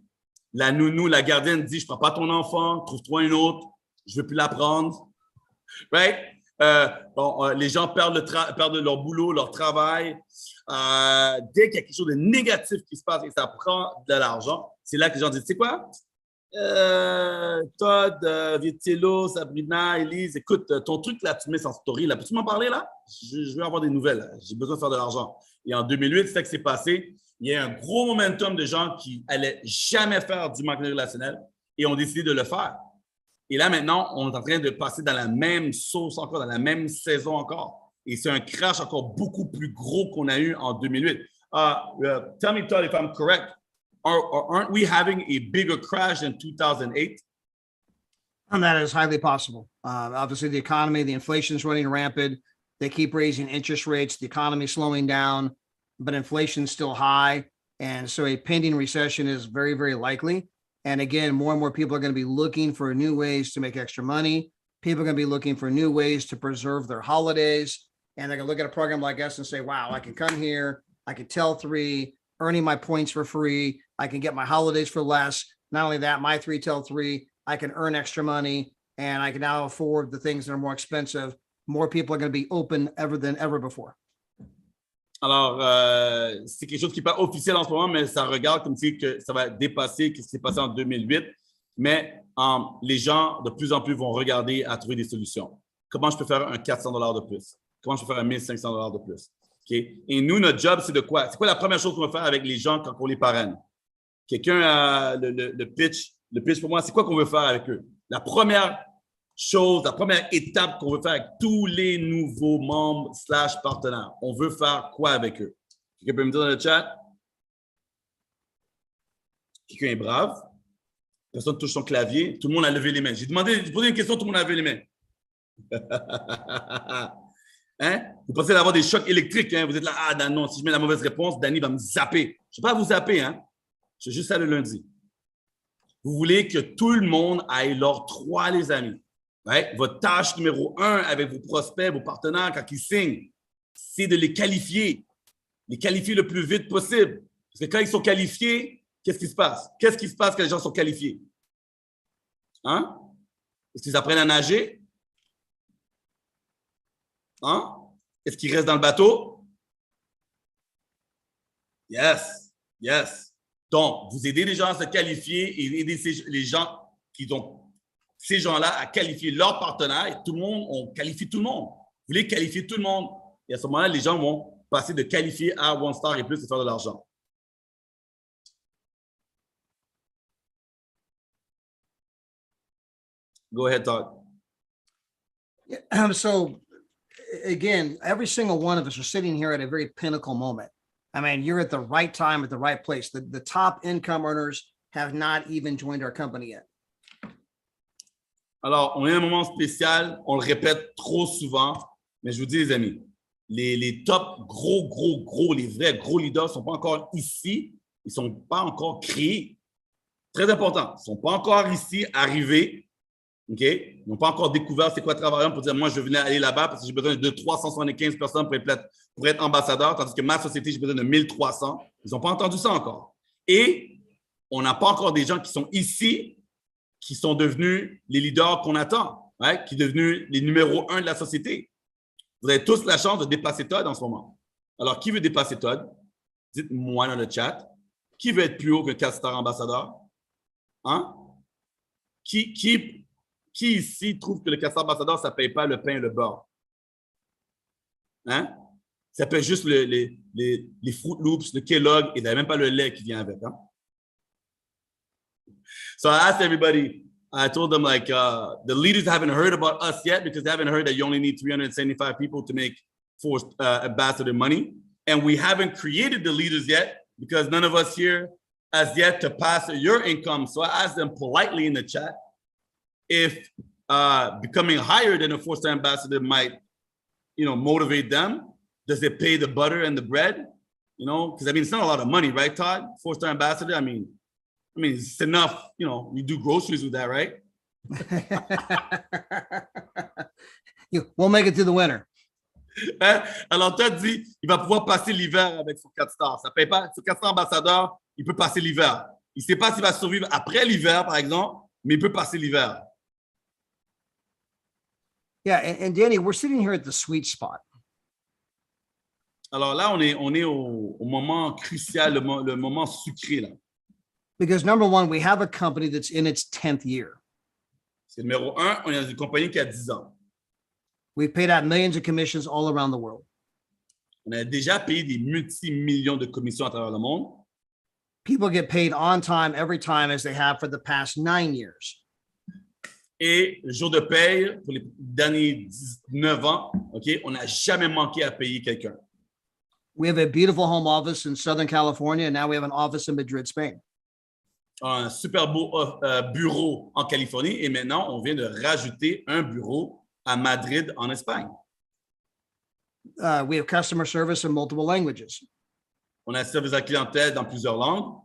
la nounou, la gardienne dit, je ne prends pas ton enfant, trouve-toi une autre, je ne veux plus la prendre. Right? Les gens perdent leur boulot, leur travail. Dès qu'il y a quelque chose de négatif qui se passe et ça prend de l'argent, c'est là que les gens disent, tu sais quoi? Todd, Vitello, Sabrina, Elise, écoute, ton truc là, tu mets sans story, là, peux-tu m'en parler là? Je veux avoir des nouvelles, j'ai besoin de faire de l'argent. Et en 2008, c'est ça qui s'est passé. Il y a un gros momentum de gens qui n'allaient jamais faire du marketing relationnel et ont décidé de le faire. Et là, maintenant, on est en train de passer dans la même sauce encore, dans la même saison encore. Et c'est un crash encore beaucoup plus gros qu'on a eu en 2008. Tell me, Todd, if I'm correct. Aren't we having a bigger crash in 2008? And that is highly possible. Obviously, the economy, the inflation is running rampant. They keep raising interest rates. The economy is slowing down, but inflation is still high. And so a pending recession is very likely. And again, more and more people are going to be looking for new ways to make extra money. People are going to be looking for new ways to preserve their holidays. And they're going to look at a program like us and say, wow, I can come here. I can tell 3, earning my points for free. I can get my holidays for less. Not only that, my 3 tell 3, I can earn extra money and I can now afford the things that are more expensive. More people are going to be open than ever before. Alors, c'est quelque chose qui n'est pas officiel en ce moment, mais ça regarde comme si que ça va dépasser ce qui s'est passé en 2008. Mais les gens, de plus en plus, vont regarder à trouver des solutions. Comment je peux faire un $400 de plus? Comment je peux faire un $1,500 de plus? Okay? Et nous, notre job, c'est de quoi? C'est quoi la première chose qu'on va faire avec les gens quand on les parraine? Quelqu'un a le pitch. Le pitch pour moi, c'est quoi qu'on veut faire avec eux? La première chose, la première étape qu'on veut faire avec tous les nouveaux membres / partenaires. On veut faire quoi avec eux? Quelqu'un peut me dire dans le chat? Quelqu'un est brave? Personne touche son clavier? Tout le monde a levé les mains. J'ai posé une question, tout le monde a levé les mains. Hein? Vous pensez d'avoir des chocs électriques, hein? Vous êtes là, ah non, si je mets la mauvaise réponse, Danny va me zapper. Je ne vais pas vous zapper, hein? C'est juste ça le lundi. Vous voulez que tout le monde aille leur 3, les amis. Right? Votre tâche numéro 1 avec vos prospects, vos partenaires, quand ils signent, c'est de les qualifier. Les qualifier le plus vite possible. Parce que quand ils sont qualifiés, qu'est-ce qui se passe? Qu'est-ce qui se passe quand les gens sont qualifiés? Hein? Est-ce qu'ils apprennent à nager? Hein? Est-ce qu'ils restent dans le bateau? Yes. Donc, vous aidez les gens à se qualifier et aider les gens qui ont ces gens-là à qualifier leurs partenaires. Et tout le monde, on qualifie tout le monde. Vous voulez qualifier tout le monde. Et à ce moment-là, les gens vont passer de qualifier à 1 star et plus et faire de l'argent. Go ahead, Todd. So, again, every single one of us are sitting here at a very pinnacle moment. I mean, you're at the right time, at the right place. The top income earners have not even joined our company yet. Alors, on est à un moment spécial. On le répète trop souvent. Mais je vous dis, les amis, les top gros, les vrais gros leaders ne sont pas encore ici. Ils ne sont pas encore créés. Très important. Ils ne sont pas encore ici, arrivés. OK? Ils n'ont pas encore découvert c'est quoi travailler pour dire moi, je venais aller là-bas parce que j'ai besoin de 375 personnes pour être ambassadeur, tandis que ma société, j'ai besoin de 1300. Ils n'ont pas entendu ça encore. Et on n'a pas encore des gens qui sont ici, qui sont devenus les leaders qu'on attend, right? Qui sont devenus les numéros 1 de la société. Vous avez tous la chance de dépasser Todd en ce moment. Alors, qui veut dépasser Todd? Dites-moi dans le chat. Qui veut être plus haut qu'un 4-star ambassadeur? Hein? Qui ici trouve que le 4-star ambassadeur, ça ne paye pas le pain et le beurre? Hein? Ça paye juste les Fruit Loops, le Kellogg, et même pas le lait qui vient avec. Hein? So I asked everybody, I told them like the leaders haven't heard about us yet because they haven't heard that you only need 375 people to make forced ambassador money. And we haven't created the leaders yet because none of us here has yet to pass your income. So I asked them politely in the chat if becoming higher than a four-star ambassador might, motivate them. Does it pay the butter and the bread? Because I mean, it's not a lot of money, right, Todd? Four-star ambassador. I mean, it's enough. You do groceries with that, right? We'll make it through the winter. Hein? Alors, Todd dit, il va pouvoir passer l'hiver avec son 4 stars. Ça paye pas. Son 4 stars ambassadeur, il peut passer l'hiver. Il ne sait pas s'il va survivre après l'hiver, par exemple, mais il peut passer l'hiver. Yeah, and Danny, we're sitting here at the sweet spot. Alors là, on est au moment crucial, le moment sucré, là. Because number one, we have a company that's in its 10th year. C'est numéro 1, on est dans une compagnie qui a 10 ans. We've paid out millions of commissions all around the world. On a déjà payé des multi-millions de commissions à travers le monde. People get paid on time every time as they have for the past 9 years. Et le jour de paye, pour les derniers 19 ans, OK, on n'a jamais manqué à payer quelqu'un. We have a beautiful home office in Southern California, and now we have an office in Madrid, Spain. Un super beau bureau en Californie et maintenant, on vient de rajouter un bureau à Madrid, en Espagne. We have customer service in multiple languages. On a un service à clientèle dans plusieurs langues.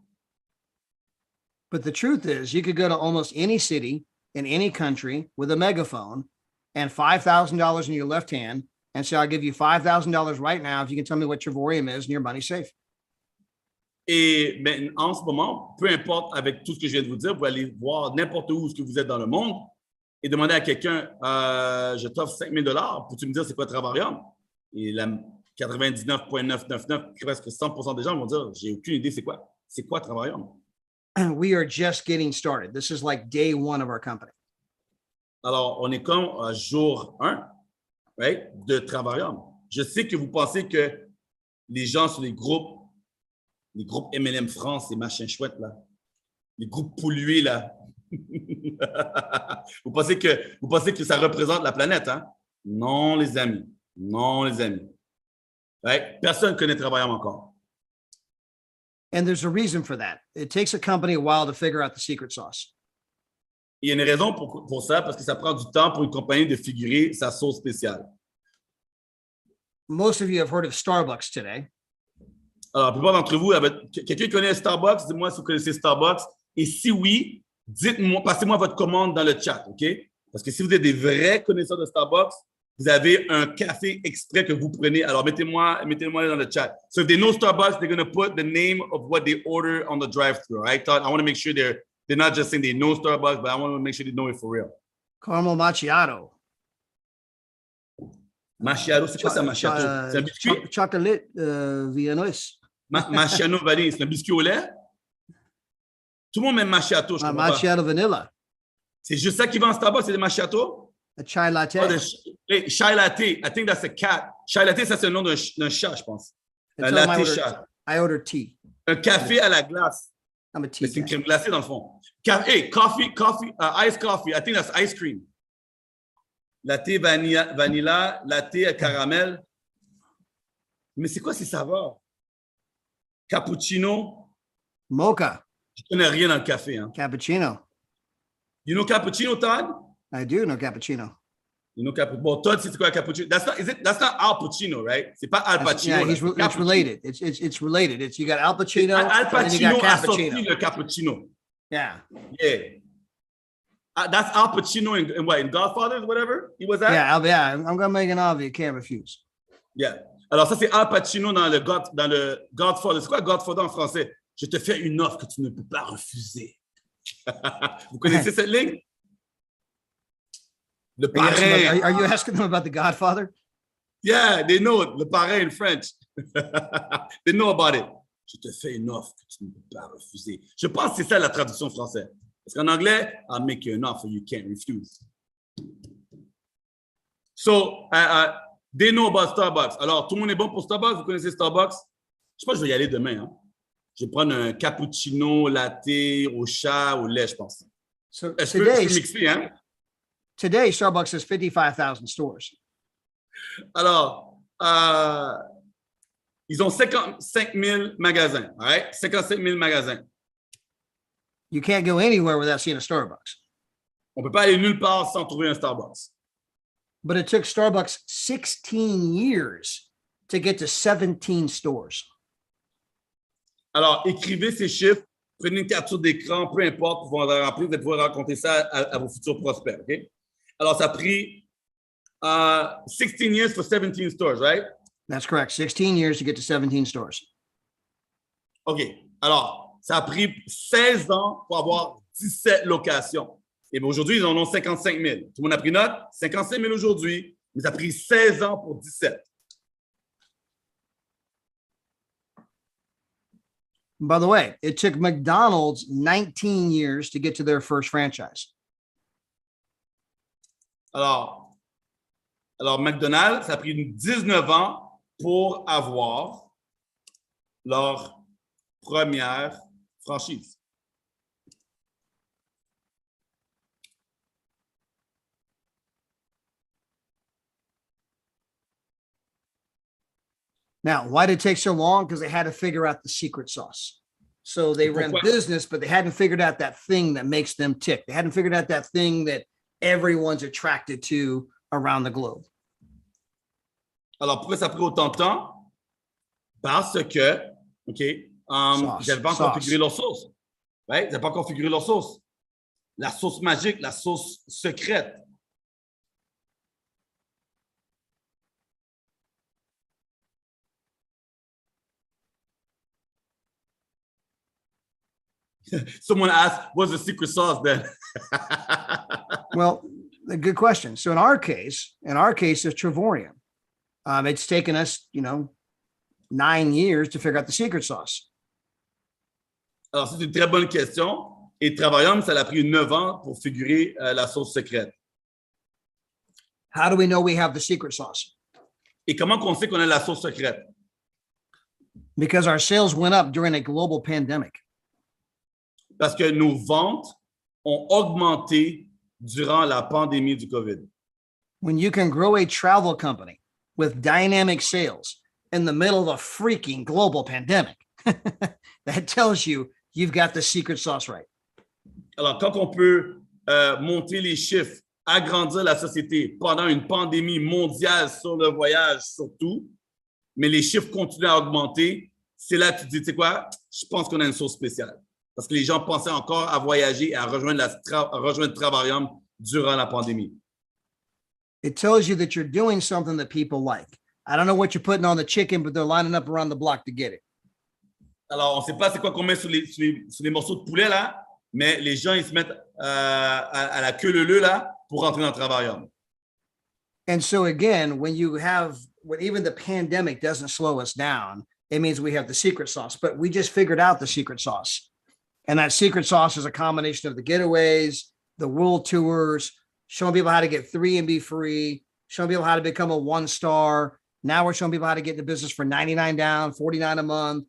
But the truth is, you could go to almost any city in any country with a megaphone and $5,000 in your left hand and say, I'll give you $5,000 right now if you can tell me what your volume is and your money's safe. Et ben, en ce moment, peu importe avec tout ce que je viens de vous dire, vous pouvez aller voir n'importe où que vous êtes dans le monde et demander à quelqu'un, je t'offre 5 000 $, peux-tu me dire c'est quoi Travarium? Et la 99,999, presque 100% des gens vont dire, j'ai aucune idée c'est quoi Travarium? We are just getting started. This is like day one of our company. Alors, on est comme jour 1, right, de Travarium. Je sais que vous pensez que les gens sur les groupes MLM France, ces machins chouettes, là, les groupes pollués, là, vous pensez que ça représente la planète, hein? Non, les amis. Non, les amis. Right? Personne ne connaît Travaillant encore. And there's a reason for that. It takes a company a while to figure out the secret sauce. Il y a une raison pour ça, parce que ça prend du temps pour une compagnie de figurer sa sauce spéciale. Most of you have heard of Starbucks today. Alors, la plupart d'entre vous, quelqu'un connaît Starbucks? Dites-moi si vous connaissez Starbucks. Et si oui, dites-moi, passez-moi votre commande dans le chat, OK? Parce que si vous êtes des vrais connaisseurs de Starbucks, vous avez un café exprès que vous prenez. Alors, mettez-moi dans le chat. So if they know Starbucks, they're going to put the name of what they order on the drive-thru, right? I want to make sure they're not just saying they know Starbucks, but I want to make sure they know it for real. Caramel macchiato. Macchiato, c'est quoi ça, macchiato? C'est un biscuit? Chocolate viennoise. Macchiato vanille, c'est un biscuit au lait? Tout le monde met macchiato, je comprends macchiato pas. vanilla. C'est juste ça qui va en Starbucks, c'est des macchiatos? A chai latte. Oh, chai latte. I think that's a cat. Chai latte, ça c'est le nom d'un chat, je pense. Un latte chat. I ordered tea. Un café à la glace. I'm a tea. C'est une crème glacée dans le fond. Coffee, iced coffee. I think that's ice cream. Latte vanilla, latte caramel. Mais c'est quoi ces saveurs? Cappuccino. Mocha. Je connais rien dans le café. Hein. Cappuccino. You know cappuccino, Todd? I do know cappuccino. You know cappuccino. Bon, Todd, c'est quoi cappuccino? That's not Al Pacino, right? C'est pas Al Pacino. Yeah, it's related. It's related. It's you got Al Pacino. Al And then you got Pacino a sorti cappuccino. le cappuccino. Yeah. Yeah. That's Al Pacino in what? In Godfather, whatever he was at? Yeah. I'm going to make an obvious. Can't refuse. Yeah. Alors, ça, c'est Al Pacino dans le Godfather. C'est quoi Godfather en français? Je te fais une offre que tu ne peux pas refuser. Vous connaissez cette ligne? Le parrain. Are you asking them about the Godfather? Yeah, they know it. Le parrain in French. They know about it. Je te fais une offre que tu ne peux pas refuser. Je pense que c'est ça la traduction française. Parce qu'en anglais, I'll make you an offer you can't refuse. So, they know about Starbucks. Alors, tout le monde est bon pour Starbucks? Vous connaissez Starbucks? Je pense que je vais y aller demain. Hein? Je vais prendre un cappuccino, latte, au chat, au lait, je pense. So Est-ce que je peux mixer, hein? Today, Starbucks has 55,000 stores. Alors, ils ont 55 000 magasins. Right? 55 000 magasins. You can't go anywhere without seeing a Starbucks. On ne peut pas aller nulle part sans trouver un Starbucks. But it took Starbucks 16 years to get to 17 stores. Alors, écrivez ces chiffres, prenez une capture d'écran, peu importe, pour pouvoir la remplir, vous allez pouvoir raconter ça à vos futurs prospects. Okay? Alors, ça a pris 16 years for 17 stores, right? That's correct. 16 years to get to 17 stores. OK. Alors, ça a pris 16 ans pour avoir 17 locations. Et aujourd'hui, ils en ont 55 000. Tout le monde a pris note? 55 000 aujourd'hui, mais ça a pris 16 ans pour 17. By the way, it took McDonald's 19 years to get to their first franchise. Alors McDonald's, ça a pris 19 ans pour avoir leur première franchise. Now, why did it take so long? Because they had to figure out the secret sauce. So they ran business, but they hadn't figured out that thing that makes them tick. They hadn't figured out that thing that everyone's attracted to around the globe. Alors, pourquoi ça a pris autant de temps? Parce que, OK, ils n'avaient pas configuré leur sauce. Right? Ils n'avaient pas configuré leur sauce. La sauce magique, la sauce secrète. Someone asked, what's the secret sauce then? Well, a good question. So in our case, it's Trevorian. It's taken us, 9 years to figure out the secret sauce. Alors, c'est une très bonne question. Et Travaillum, ça a pris 9 ans pour figurer la sauce secrète. How do we know we have the secret sauce? Et comment on sait qu'on a la sauce secrète? Because our sales went up during a global pandemic. Parce que nos ventes ont augmenté durant la pandémie du COVID. When you can grow a travel company with dynamic sales in the middle of a freaking global pandemic, that tells you you've got the secret sauce right. Alors, quand on peut monter les chiffres, agrandir la société pendant une pandémie mondiale sur le voyage surtout, mais les chiffres continuent à augmenter, c'est là que tu te dis, tu sais quoi, je pense qu'on a une sauce spéciale. Parce que les gens pensaient encore à voyager et à rejoindre Travaillum durant la pandémie. It tells you that you're doing something that people like. I don't know what you're putting on the chicken, but they're lining up around the block to get it. Alors, on ne sait pas c'est quoi qu'on met sur les morceaux de poulet, là, mais les gens, ils se mettent à la queue leu là pour rentrer dans le Travaillum. And so again, when even the pandemic doesn't slow us down, it means we have the secret sauce, but we just figured out the secret sauce. And that secret sauce is a combination of the getaways, the world tours, showing people how to get 3 and be free, showing people how to become a 1-star. Now we're showing people how to get into business for $99 down, $49 a month,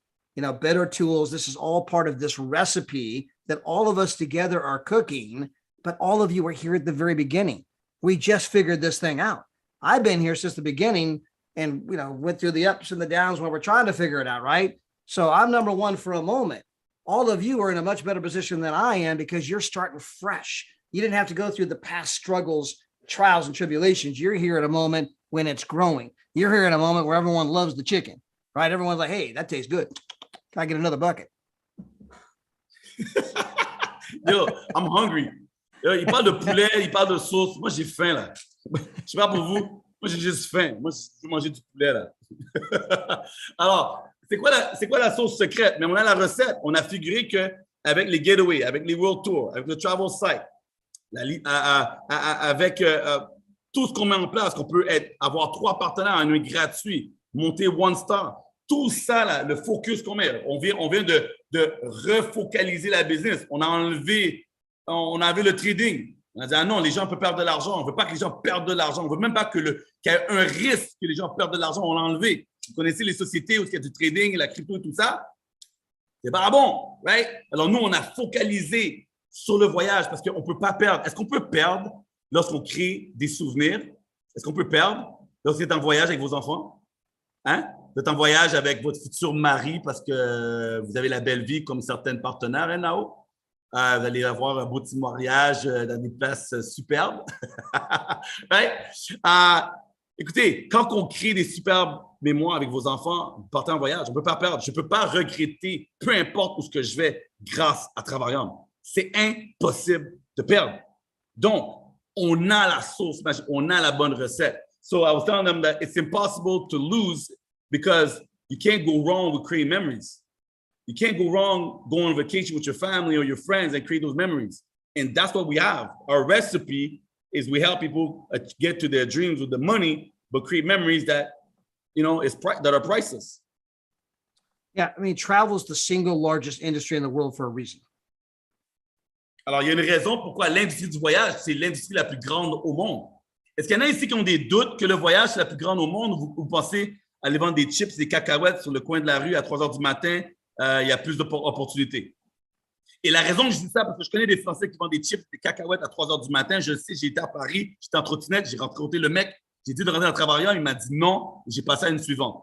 better tools. This is all part of this recipe that all of us together are cooking, but all of you are here at the very beginning. We just figured this thing out. I've been here since the beginning and, went through the ups and the downs when we're trying to figure it out, right? So I'm number one for a moment. All of you are in a much better position than I am because you're starting fresh. You didn't have to go through the past struggles trials and tribulations. You're here at a moment when it's growing. You're here at a moment where everyone loves the chicken, right? Everyone's like, hey, that tastes good. Can I get another bucket? Yo, I'm hungry. Yo, il parle de poulet, il parle de sauce. Moi, j'ai faim, là. Je sais pas pour vous. Moi, j'ai juste faim. Moi, je veux manger du poulet, là. Alors, c'est quoi la sauce secrète? Mais on a la recette. On a figuré qu'avec les Getaways, avec les World Tours, avec le Travel Site, avec tout ce qu'on met en place, qu'on peut avoir 3 partenaires en un gratuit, monter One Star, tout ça, là, le focus qu'on met, on vient de refocaliser la business. On a enlevé le trading. On a dit, ah non, les gens peuvent perdre de l'argent. On ne veut pas que les gens perdent de l'argent. On ne veut même pas qu'il y ait un risque que les gens perdent de l'argent. On l'a enlevé. Vous connaissez les sociétés où il y a du trading, la crypto et tout ça? C'est pas bon, right? Alors nous, on a focalisé sur le voyage parce qu'on ne peut pas perdre. Est-ce qu'on peut perdre lorsqu'on crée des souvenirs? Est-ce qu'on peut perdre lorsque vous êtes en voyage avec vos enfants? Hein? Vous êtes en voyage avec votre futur mari parce que vous avez la belle vie comme certains partenaires, hein, Nao? Vous allez avoir un beau petit mariage dans des places superbes. Right? Écoutez, quand on crée des superbes mémoires avec vos enfants, vous partez en voyage, on ne peut pas perdre. Je ne peux pas regretter, peu importe où ce que je vais, grâce à Travaillon. C'est impossible de perdre. Donc, on a la sauce magique, on a la bonne recette. So I was telling them that it's impossible to lose because you can't go wrong with creating memories. You can't go wrong going on vacation with your family or your friends and create those memories. And that's what we have. Our recipe is we help people get to their dreams with the money, but create memories that, that are priceless. Yeah, I mean, travel is the single largest industry in the world for a reason. Alors, il y a une raison pourquoi l'industrie du voyage, c'est l'industrie la plus grande au monde. Est-ce qu'il y en a ici qui ont des doutes que le voyage, c'est la plus grande au monde ou vous pensez aller vendre des chips, des cacahuètes sur le coin de la rue à 3 heures du matin? Il y a plus d'opportunités. Et la raison que je dis ça, parce que je connais des Français qui vendent des chips, des cacahuètes à 3 heures du matin. Je le sais, j'ai été à Paris, j'étais en trottinette, j'ai rencontré le mec, j'ai dit de rentrer dans le travailleur, il m'a dit non, j'ai passé à une suivante.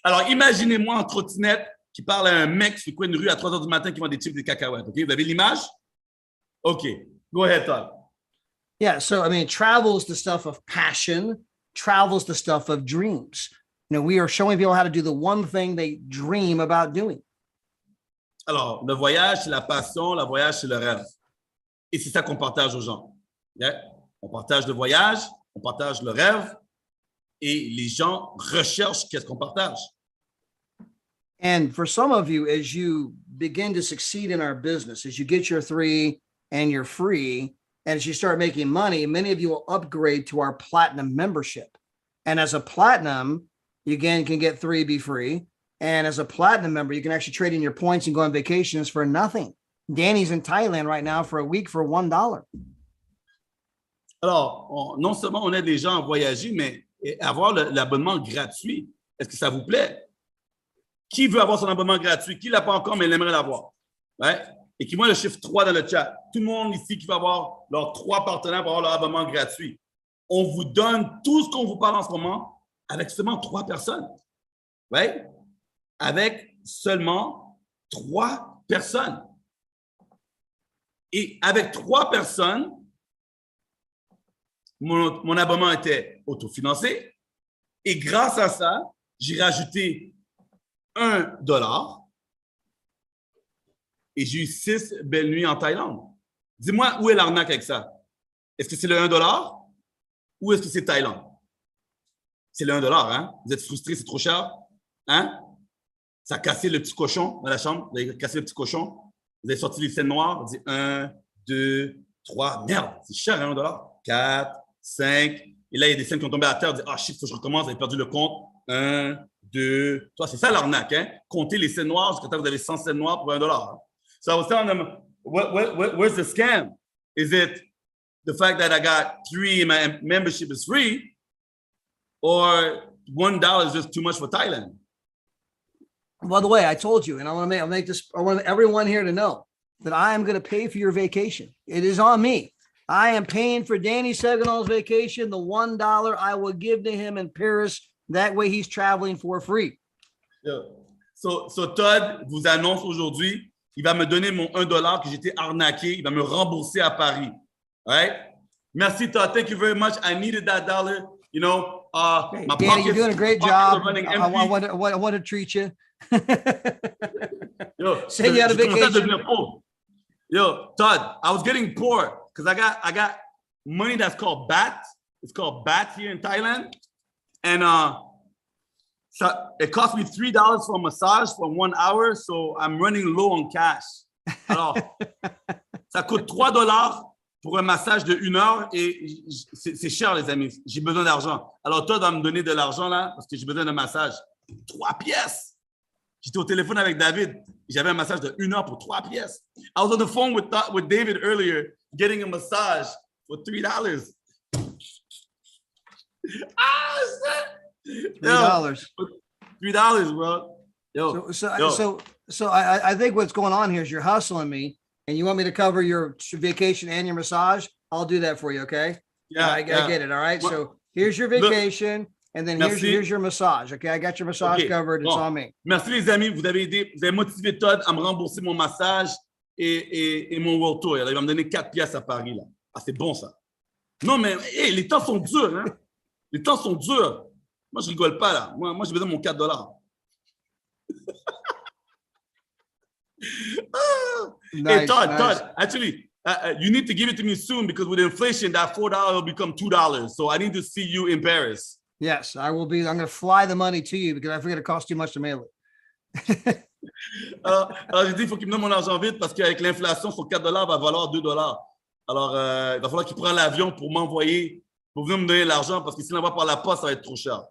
Alors, imaginez-moi en trottinette qui parle à un mec sur le coin de rue à 3 heures du matin qui vend des chips, des cacahuètes. OK? Vous avez l'image? OK. Go ahead, Todd. Yeah, so, I mean, travel is the stuff of passion. Travel is the stuff of dreams. We are showing people how to do the one thing they dream about doing. Alors, le voyage, c'est la passion. Le voyage, c'est le rêve. Et c'est ça qu'on partage aux gens. Yeah? On partage le voyage, on partage le rêve et les gens recherchent qu'est-ce qu'on partage. And for some of you, as you begin to succeed in our business, as you get your 3 and you're free, and as you start making money, many of you will upgrade to our platinum membership. And as a platinum, you again can get 3, be free. And as a platinum member, you can actually trade in your points and go on vacations for nothing. Danny's in Thailand right now for a week for $1. Alors, non seulement on aide les gens à voyager, mais avoir l'abonnement gratuit, est-ce que ça vous plaît? Qui veut avoir son abonnement gratuit? Qui ne l'a pas encore, mais il aimerait l'avoir? Ouais? Écrivez-moi le chiffre 3 dans le chat. Tout le monde ici qui va avoir leurs 3 partenaires pour avoir leur abonnement gratuit. On vous donne tout ce qu'on vous parle en ce moment avec seulement 3 personnes. Ouais? Avec seulement 3 personnes. Et avec 3 personnes, mon abonnement était autofinancé. Et grâce à ça, j'ai rajouté $1 et j'ai eu 6 belles nuits en Thaïlande. Dis-moi, où est l'arnaque avec ça? Est-ce que c'est le $1 ou est-ce que c'est Thaïlande? C'est le $1, hein? Vous êtes frustré, c'est trop cher? Hein? Ça a cassé le petit cochon dans la chambre. Vous avez cassé le petit cochon. Vous avez sorti les scènes noires. Vous dites 1, 2, 3. Merde, c'est cher, hein, $1. 4, 5. Et là, il y a des scènes qui ont tombé à terre. Vous dites, ah, shit, il faut que je recommence. Vous avez perdu le compte. 1, 2, 3. C'est ça l'arnaque, hein? Comptez les scènes noires jusqu'à temps que vous avez 100 scènes noires pour $1. Hein? So I was telling them, where's the scam? Is it the fact that I got 3 and my membership is free? Or $1 is just too much for Thailand? By the way, I told you, and I want everyone here to know that I am going to pay for your vacation. It is on me. I am paying for Danny Seganol's vacation. The $1 I will give to him in Paris. That way he's traveling for free. Yeah. So Todd vous annonce aujourd'hui, il va me donner mon $1 que j'étais arnaqué. Il va me rembourser à Paris. All right. Merci, Todd. Thank you very much. I needed that dollar. You know, Hey, my Danny, you're doing a great job. running I empty. want to treat you. Yo, Say you had a je commençais à vacation. devenir pauvre. Yo, Todd, I was getting poor because I got money that's called baht. It's called baht here in Thailand, and so it cost me $3 for a massage for 1 hour, so I'm running low on cash. Alors, ça coûte $3 pour un massage de 1 heure et c'est cher, les amis. J'ai besoin d'argent. Alors, Todd va me donner de l'argent là parce que j'ai besoin d'un massage. 3 pièces. J'étais au téléphone avec David. J'avais un massage de 1 heure pour 3 pièces. I was on the phone with David earlier, getting a massage for $3. Ah, $3. $3, bro. Yo. So I think what's going on here is you're hustling me, and you want me to cover your vacation and your massage. I'll do that for you. Okay. Yeah, I get it. All right. Well, so here's your vacation. And then here's your massage. Okay, I got your massage covered. It's on me. Merci les amis, vous avez motivé Todd à me rembourser mon massage et mon World Tour. Alors, il va me donner 4 pièces à Paris là. Ah, c'est bon ça. Non mais hey, les temps sont durs, hein. Les temps sont durs. Moi je rigole pas là. Moi j'ai besoin de mon $4. Hey Todd, actually, you need to give it to me soon because with inflation, that $4 will become $2. So I need to see you in Paris. Yes, I will be. I'm going to fly the money to you because I figured it cost too much to mail it. alors j'ai dit, il faut qu'il me donne mon argent vite parce qu'avec l'inflation, son $4 va valoir $2. Alors, il va falloir qu'il prenne l'avion pour m'envoyer, pour venir me donner l'argent parce que s'il l'envoie par la poste, ça va être trop cher.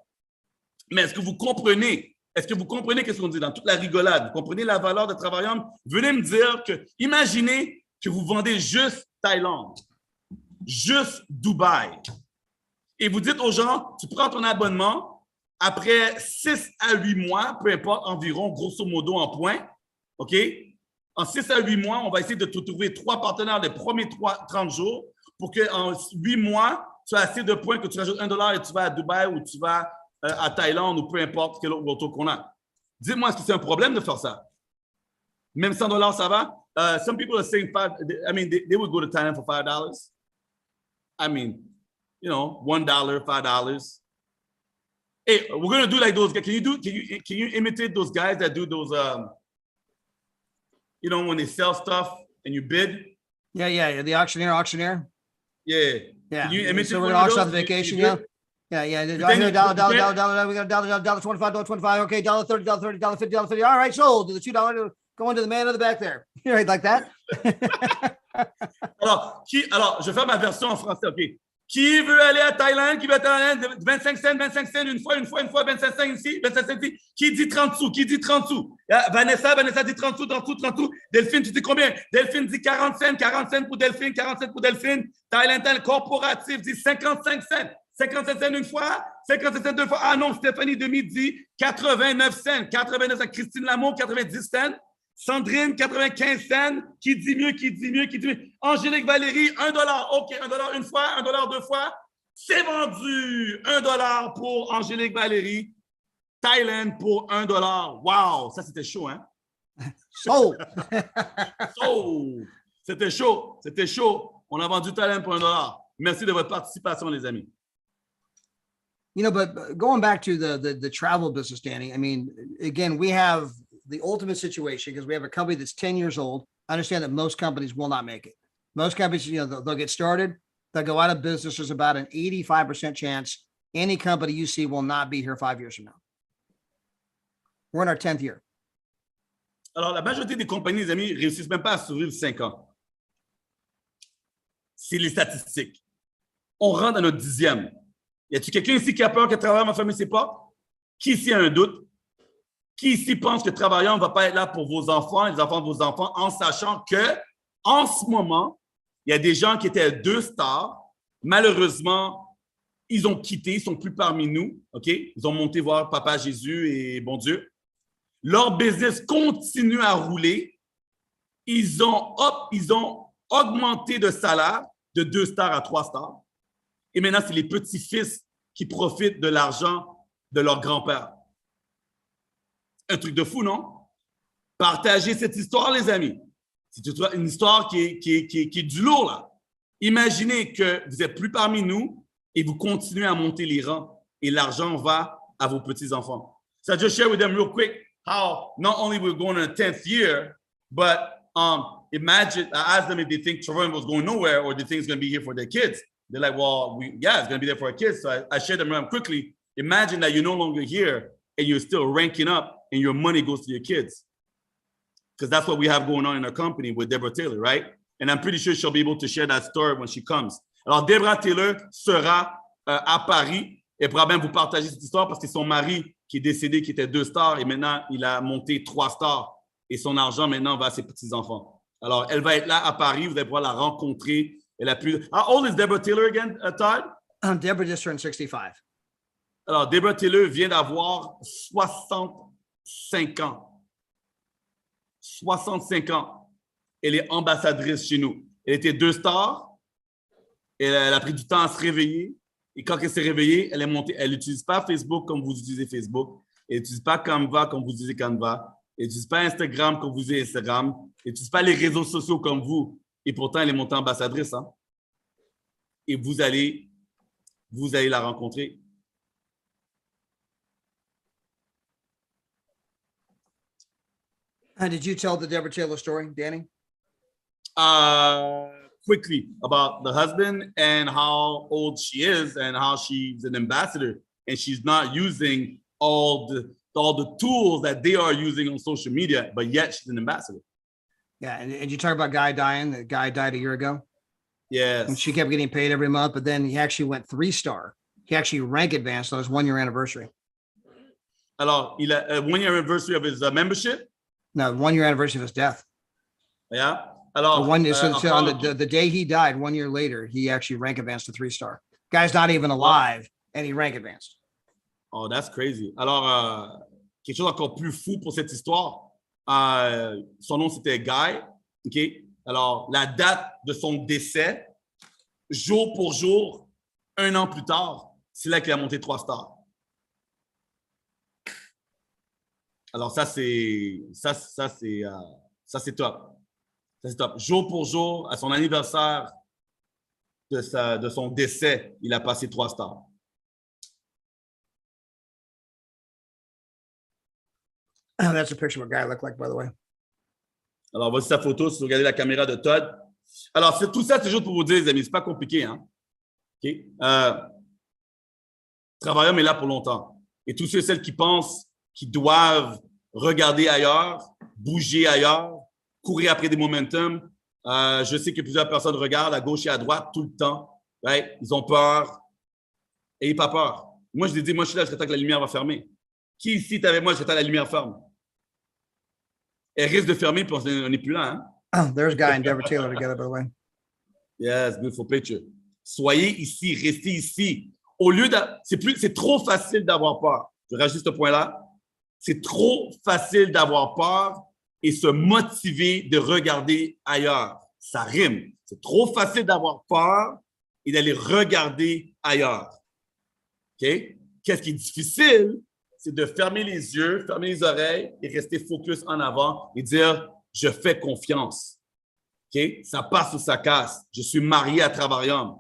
Mais est-ce que vous comprenez? Est-ce que vous comprenez qu'est-ce qu'on dit dans toute la rigolade? Vous comprenez la valeur de travailler? Venez me dire que, imaginez que vous vendez juste Thaïlande, juste Dubaï. Et vous dites aux gens, tu prends ton abonnement, après 6 à 8 mois, peu importe, environ, grosso modo en points, OK? En 6 à 8 mois, on va essayer de te trouver 3 partenaires les premiers 30 jours pour qu'en 8 mois, tu as assez de points que tu rajoutes $1 et tu vas à Dubaï ou tu vas à Thaïlande ou peu importe quel autre auto qu'on a. Dis-moi, est-ce que c'est un problème de faire ça? Même $100, ça va? Some people are saying they would go to Thailand for $5. I mean, you know, $1, $5. Hey, we're gonna do like those guys. Can you imitate those guys that do those you know, when they sell stuff and you bid? Yeah. The auctioneer. Yeah. Yeah. Can you imitate so we're gonna auction off the vacation, yeah. Yeah. We got $1, $25, $25. Okay, $30, $30, $50, $50. All right, sold. The $2 going to the man in the back there. Right, like that. alors, je vais faire ma version en français, OK? Qui veut aller à Thaïlande? Qui veut aller à Thaïlande? 25 cents, une fois, 25 cents ici, 25 cents ici. Qui dit 30 sous? Qui dit 30 sous? Vanessa dit 30 sous. Delphine, tu dis combien? Delphine dit 40 cents pour Delphine, 40 cents pour Delphine. Thaïlande corporatif dit 55 cents. 55 cents une fois, 55 cents deux fois. Ah non, Stéphanie Demi dit 89 cents. 89 cents. Christine Lamour, 90 cents. Sandrine, 95 cents. Qui dit mieux? Angélique Valérie, $1. OK, $1 une fois, $1 deux fois. C'est vendu. $1 pour Angélique Valérie. Thaïlande pour $1. Wow, ça c'était chaud, hein? C'était chaud. On a vendu Thaïlande pour $1. Merci de votre participation, les amis. You know, but going back to the travel business, Danny, I mean, again, we have the ultimate situation because we have a company that's 10 years old. I understand that most companies will not make it. Most companies, you know, they'll get started, they'll go out of business. There's about an 85% chance any company you see will not be here 5 years from now. We're in our 10th year. Alors, la majorité des compagnies, les amis, réussissent même pas à survivre 5 ans. C'est les statistiques. On rentre dans notre 10e. Y a-t-il quelqu'un ici qui a peur que travaillant va fermer ses portes? Qui ici a un doute? Qui ici pense que travaillant ne va pas être là pour vos enfants, les enfants de vos enfants, en sachant que, en ce moment, il y a des gens qui étaient 2 stars. Malheureusement, ils ont quitté, ils ne sont plus parmi nous. OK? Ils ont monté voir Papa Jésus et bon Dieu. Leur business continue à rouler. Ils ont augmenté de salaire de 2 stars à 3 stars. Et maintenant, c'est les petits-fils qui profitent de l'argent de leur grand-père. Un truc de fou, non? Partagez cette histoire, les amis. C'est une histoire qui est du lourd, là. Imaginez que vous n'êtes plus parmi nous et vous continuez à monter les rangs et l'argent va à vos petits-enfants. So I just share with them real quick how not only we're going in the 10th year, but imagine, I asked them if they think Trevor was going nowhere or they think it's going to be here for their kids. They're like, well, yeah, it's going to be there for our kids. So I shared them around quickly. Imagine that you're no longer here and you're still ranking up and your money goes to your kids. Because that's what we have going on in our company with Deborah Taylor, right? And I'm pretty sure she'll be able to share that story when she comes. Alors, Deborah Taylor sera à Paris et pourra bien vous partager cette histoire parce que son mari qui est décédé, qui était 2 stars, et maintenant, il a monté 3 stars. Et son argent, maintenant, va à ses petits-enfants. Alors, elle va être là à Paris. Vous allez pouvoir la rencontrer. Elle a plus... How old is Deborah Taylor again, Todd? Deborah just turned 65. Alors, Deborah Taylor vient d'avoir 65 ans. 65 ans. Elle est ambassadrice chez nous. Elle était 2 stars. Elle a pris du temps à se réveiller. Et quand elle s'est réveillée, elle est montée. Elle n'utilise pas Facebook comme vous utilisez Facebook. Elle n'utilise pas Canva comme vous utilisez Canva. Elle n'utilise pas Instagram comme vous utilisez Instagram. Elle n'utilise pas les réseaux sociaux comme vous. Et pourtant, elle est montée ambassadrice. Hein? Et vous allez la rencontrer. Did you tell the Deborah Taylor story, Danny? Quickly about the husband and how old she is and how she's an ambassador and she's not using all the tools that they are using on social media, but yet she's an ambassador. Yeah, and you talk about Guy dying. The guy died a year ago. Yes. And she kept getting paid every month, but then he actually went 3-star. He actually rank advanced on his 1-year anniversary. Alors, il a a 1-year anniversary of his membership? No, 1-year anniversary of his death. Yeah. Alors, so on the day he died, 1 year later, he actually rank advanced to 3-star. Guy's not even alive, and he rank advanced. Oh, that's crazy. Alors, quelque chose encore plus fou pour cette histoire. Son nom, c'était Guy. OK? Alors, la date de son décès, jour pour jour, 1 an plus tard, c'est là qu'il a monté 3 stars. Alors, ça, c'est top. Ça, c'est top. Jour pour jour, à son anniversaire de son décès, il a passé 3 stars. Oh, that's a picture of what Guy looked like, by the way. Alors, voici sa photo si vous regardez la caméra de Todd. Alors, tout ça, c'est juste pour vous dire, les amis, c'est pas compliqué. Hein? Okay? Travaillum est là pour longtemps. Et tous ceux et celles qui pensent qu'ils doivent regarder ailleurs, bouger ailleurs, courir après des momentum. Je sais que plusieurs personnes regardent à gauche et à droite tout le temps. Right? Ils ont peur. Ayez pas peur. Moi, je l'ai dit, moi, je suis là jusqu'à temps que la lumière va fermer. Qui ici est avec moi jusqu'à temps que la lumière ferme? Elle risque de fermer, puis on n'est plus là. Hein? Oh, there's Guy and Deborah Taylor together, by the way. Yes, beautiful picture. Soyez ici, restez ici. Au lieu de... C'est trop facile d'avoir peur. Je rajoute ce point-là. C'est trop facile d'avoir peur et se motiver de regarder ailleurs. Ça rime. C'est trop facile d'avoir peur et d'aller regarder ailleurs. OK? Qu'est-ce qui est difficile? C'est de fermer les yeux, fermer les oreilles et rester focus en avant et dire « Je fais confiance. » OK? Ça passe ou ça casse. Je suis marié à Travaillum.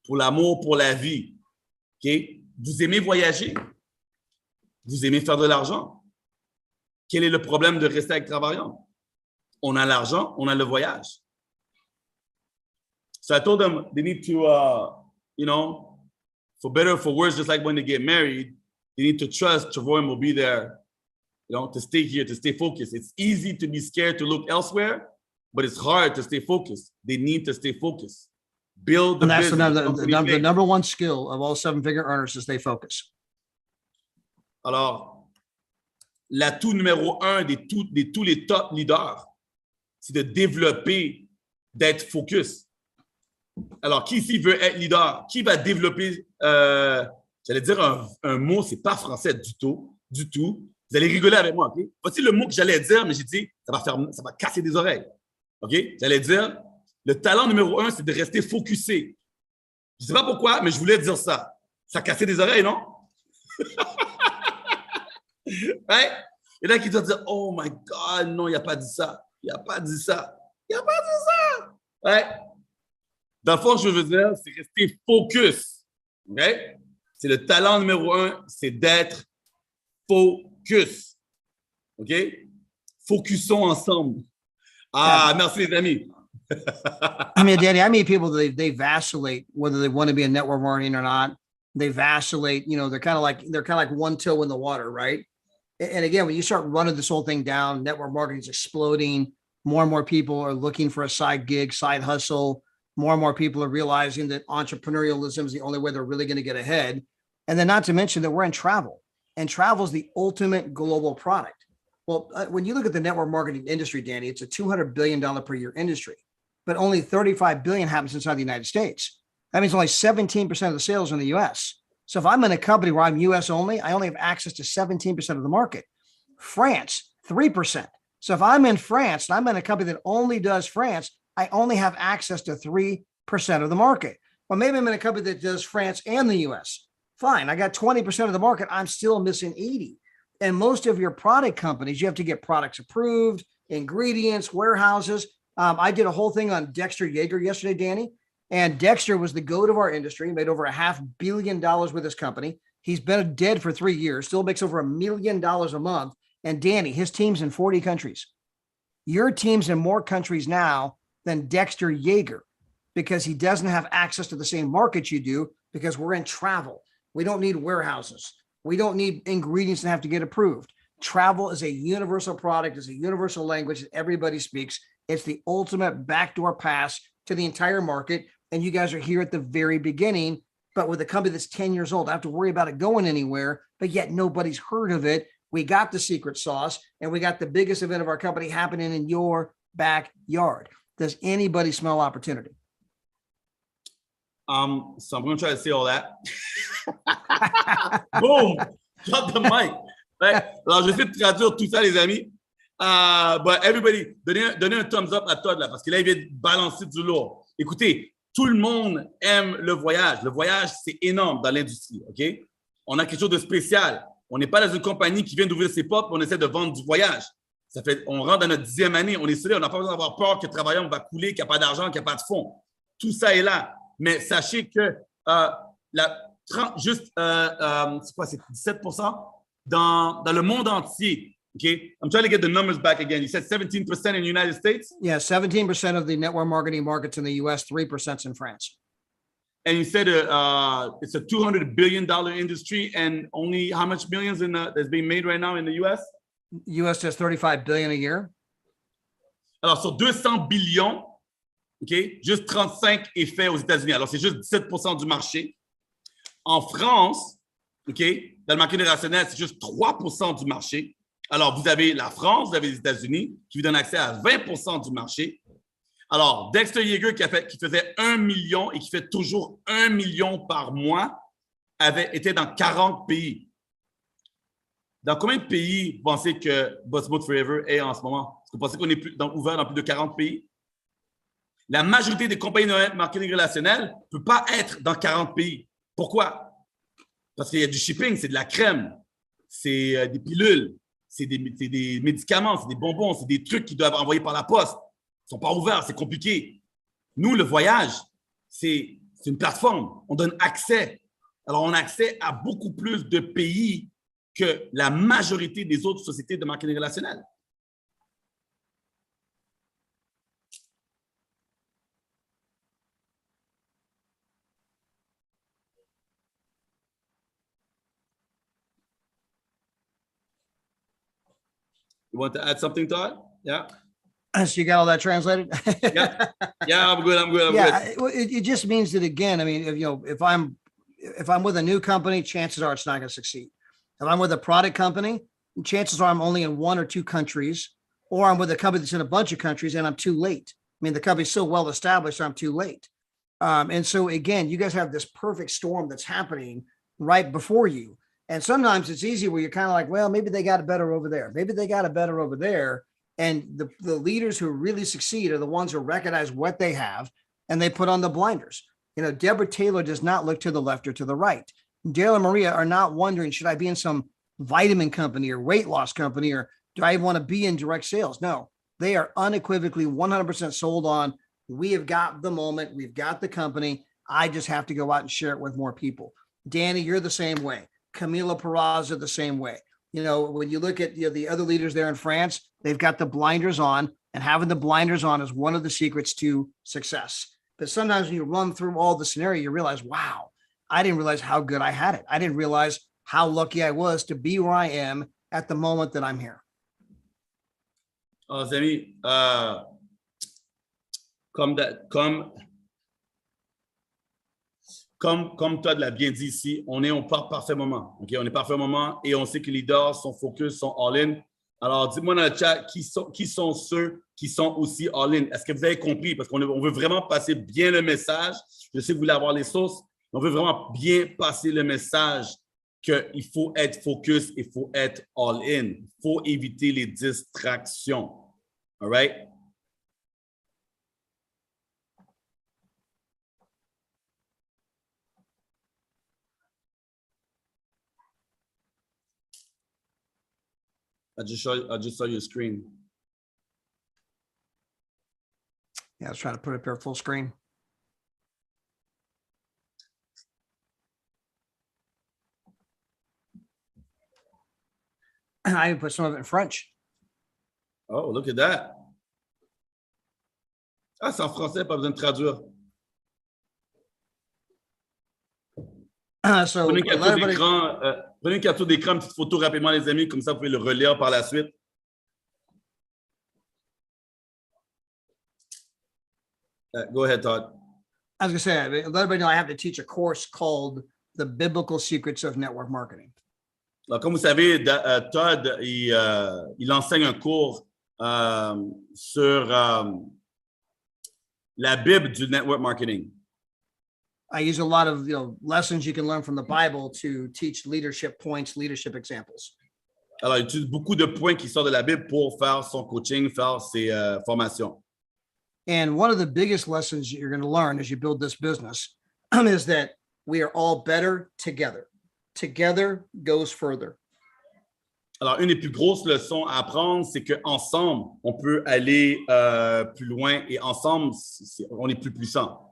Pour l'amour, pour la vie. OK? Vous aimez voyager? Vous aimez faire de l'argent? Quel est le problème de rester avec Travaillum? On a l'argent, on a le voyage. So I told them they need to, for better or for worse, just like when they get married, they need to trust Trevor will be there, to stay here, to stay focused. It's easy to be scared to look elsewhere, but it's hard to stay focused. They need to stay focused. Build the And that's business. the number one skill of all 7-figure earners is they focus. Alors, l'atout numéro 1 de tous les top leaders, c'est de développer, d'être focus. Alors, qui ici veut être leader? Qui va développer, j'allais dire un mot, c'est pas français du tout. Vous allez rigoler avec moi, OK? Voici le mot que j'allais dire, mais j'ai dit, ça va casser des oreilles. OK? J'allais dire, le talent numéro 1, c'est de rester focusé. Je ne sais pas pourquoi, mais je voulais dire ça. Ça cassait des oreilles, non? Right? Et là, qui doit dire, oh my God, non, il n'a pas dit ça. Il n'a pas dit ça. Il n'a pas dit ça. Right? Dans le fond, je veux dire, c'est rester focus. OK? C'est le talent numéro 1, c'est d'être focus. OK? Focusons ensemble. Ah, merci les amis. I mean, Danny, I meet people that they vacillate whether they want to be in network marketing or not. They vacillate, you know, they're kind of like one toe in the water, right? And again, when you start running this whole thing down, network marketing is exploding. More and more people are looking for a side gig, side hustle. More and more people are realizing that entrepreneurialism is the only way they're really going to get ahead. And then not to mention that we're in travel, and travel is the ultimate global product. Well, when you look at the network marketing industry, Danny, it's a $200 billion per year industry, but only 35 billion happens inside the United States. That means only 17% of the sales are in the US. So if I'm in a company where I'm US only, I only have access to 17% of the market. France, 3%. So if I'm in France and I'm in a company that only does France, I only have access to 3% of the market. Well, maybe I'm in a company that does France and the US. Fine, I got 20% of the market. I'm still missing 80. And most of your product companies, you have to get products approved, ingredients, warehouses. I did a whole thing on Dexter Yeager yesterday, Danny. And Dexter was the goat of our industry, made over $500 million with his company. He's been dead for 3 years, still makes over $1 million a month. And Danny, his team's in 40 countries. Your team's in more countries now than Dexter Yeager because he doesn't have access to the same markets you do because we're in travel. We don't need warehouses. We don't need ingredients that have to get approved. Travel is a universal product, is a universal language that everybody speaks. It's the ultimate backdoor pass to the entire market. And you guys are here at the very beginning, but with a company that's 10 years old, I have to worry about it going anywhere, but yet nobody's heard of it. We got the secret sauce and we got the biggest event of our company happening in your backyard. Does anybody smell opportunity? So I'm going to try to say all that. Boom! Drop the mic. Right? Alors, j'essaie de traduire tout ça, les amis. But everybody, donnez un thumbs up à Todd, là, parce que là, il vient de balancer du lourd. Écoutez, tout le monde aime le voyage. Le voyage, c'est énorme dans l'industrie, OK? On a quelque chose de spécial. On n'est pas dans une compagnie qui vient d'ouvrir ses portes et on essaie de vendre du voyage. On rentre dans notre 10e année, on est solide, on n'a pas besoin d'avoir peur que le travailleur va couler, qu'il n'y a pas d'argent, qu'il n'y a pas de fonds. Tout ça est là. Mais sachez que c'est quoi, c'est 17% dans le monde entier. Okay, I'm trying to get the numbers back again. You said 17% in the United States? Yeah, 17% of the network marketing markets in the US, 3% in France. And you said it's a $200 billion industry, and only how much millions that's being made right now in the US? US does 35 billion a year. Alors, sur 200 billions, OK, juste 35 est fait aux États-Unis. Alors, c'est juste 17% du marché. En France, OK, dans le marketing rationnel, c'est juste 3% du marché. Alors, vous avez la France, vous avez les États-Unis qui vous donnent accès à 20% du marché. Alors, Dexter Yeager qui faisait 1 million et qui fait toujours 1 million par mois était dans 40 pays. Dans combien de pays vous pensez que Bossmode Forever est en ce moment? Est-ce que vous pensez qu'on est ouvert dans plus de 40 pays? La majorité des compagnies de marketing relationnel ne peut pas être dans 40 pays. Pourquoi? Parce qu'il y a du shipping, c'est de la crème, c'est des pilules, c'est des médicaments, c'est des bonbons, c'est des trucs qui doivent être envoyés par la poste. Ils ne sont pas ouverts, c'est compliqué. Nous, le voyage, c'est une plateforme. On donne accès. Alors, on a accès à beaucoup plus de pays que la majorité des autres sociétés de marketing relationnel. You want to add something, Todd? Yeah. So you got all that translated? Yeah, I'm good. I'm good. It just means that, again, I mean, if I'm with a new company, chances are it's not going to succeed. If I'm with a product company, chances are I'm only in 1 or 2 countries, or I'm with a company that's in a bunch of countries and I'm too late. I mean, the company's so well established, so I'm too late. And so again, you guys have this perfect storm that's happening right before you. And sometimes it's easy where you're kind of like, well, maybe they got it better over there. Maybe they got it better over there. And the leaders who really succeed are the ones who recognize what they have and they put on the blinders. Deborah Taylor does not look to the left or to the right. Dale and Maria are not wondering, should I be in some vitamin company or weight loss company, or do I want to be in direct sales? No, they are unequivocally 100% sold on We have got the moment. We've got the company. I just have to go out and share it with more people. Danny, you're the same way. Camila Peraza, the same way. You know, when you look at the other leaders there in France, they've got the blinders on, and having the blinders on is one of the secrets to success. But sometimes when you run through all the scenario, you realize, wow, I didn't realize how good I had it. I didn't realize how lucky I was to be where I am at the moment that I'm here. Alors, les amis, comme Todd l'a bien dit ici, on est au parfait moment. Okay? On est parfait moment et on sait que les leaders sont focus, sont all-in. Alors, dis-moi dans le chat qui sont ceux qui sont aussi all-in. Est-ce que vous avez compris? Parce qu'on veut vraiment passer bien le message. Je sais que vous voulez avoir les sources. On veut vraiment bien passer le message qu'il faut être focus, il faut être all-in. Il faut éviter les distractions. All right? I just saw your screen. Yeah, I was trying to put it up here full screen. I even put some of it in French. Oh, look at that. Ah, c'est en français, pas besoin de traduire. So prenez une capture d'écran, une petite photo rapidement, les amis, comme ça, vous pouvez le relire par la suite. Go ahead, Todd. I was going to say, let everybody know I have to teach a course called The Biblical Secrets of Network Marketing. Alors, comme vous savez, Todd, il enseigne un cours sur la Bible du network marketing. I use a lot of lessons you can learn from the Bible to teach leadership points, leadership examples. Alors, il utilise beaucoup de points qui sortent de la Bible pour faire son coaching, faire ses formations. And one of the biggest lessons you're going to learn as you build this business is that we are all better together. Together goes further. Alors, une des plus grosses leçons à apprendre, c'est qu'ensemble, on peut aller plus loin et ensemble, on est plus puissant.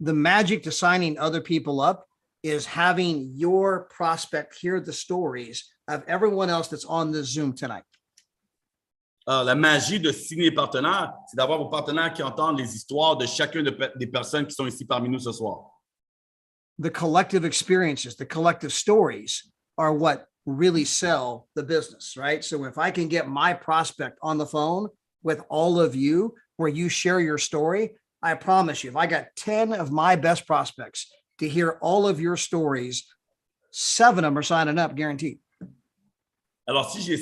The magic to signing other people up is having your prospect hear the stories of everyone else that's on this Zoom tonight. Alors, la magie de signer les partenaires, c'est d'avoir vos partenaires qui entendent les histoires de chacune des personnes qui sont ici parmi nous ce soir. The collective experiences, the collective stories are what really sell the business, right? So if I can get my prospect on the phone with all of you, where you share your story, I promise you, if I got 10 of my best prospects to hear all of your stories, 7 of them are signing up, guaranteed. Alors, si j'ai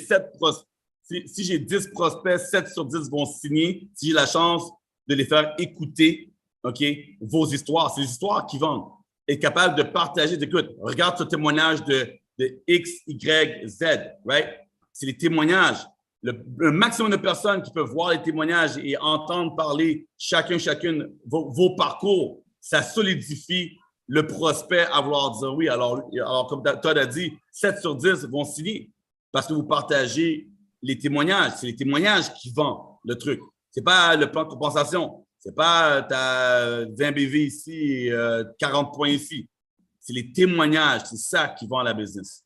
10 prospects, 7 sur 10 vont signer. Si j'ai la chance de les faire écouter, OK, vos histoires, c'est les histoires qui vendent. Être capable de partager, écoute, regarde ce témoignage de X, Y, Z, right? C'est les témoignages. Le maximum de personnes qui peuvent voir les témoignages et entendre parler chacune vos parcours, ça solidifie le prospect à vouloir dire oui. Alors comme Todd a dit, 7 sur 10 vont signer parce que vous partagez les témoignages. C'est les témoignages qui vendent le truc. C'est pas le plan de compensation. C'est pas t'as 20 BV ici et 40 points ici. C'est les témoignages. C'est ça qui vend la business.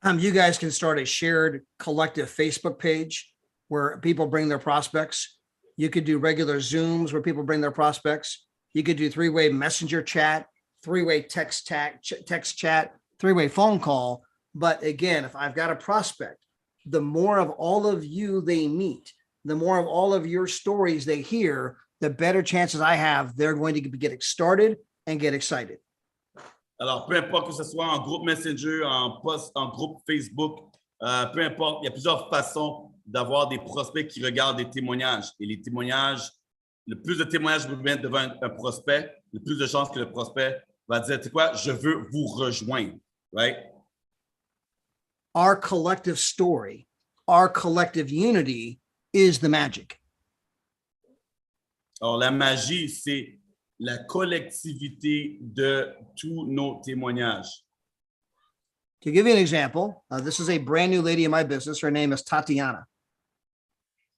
You guys can start a shared collective Facebook page where people bring their prospects. You could do regular Zooms where people bring their prospects. You could do 3-way messenger chat, 3-way text chat, 3-way phone call. But again, if I've got a prospect, the more of all of you they meet, the more of all of your stories they hear, the better chances I have they're going to get started and get excited. Alors, peu importe que ce soit en groupe Messenger, en post, en groupe Facebook, peu importe, il y a plusieurs façons d'avoir des prospects qui regardent des témoignages. Et les témoignages, le plus de témoignages vous mettent devant un prospect, le plus de chances que le prospect va dire, tu sais quoi, je veux vous rejoindre, right? Our collective story, our collective unity is the magic. Alors, la magie, c'est la collectivité de tous nos témoignages. To give you an example, this is a brand new lady in my business. Her name is Tatiana.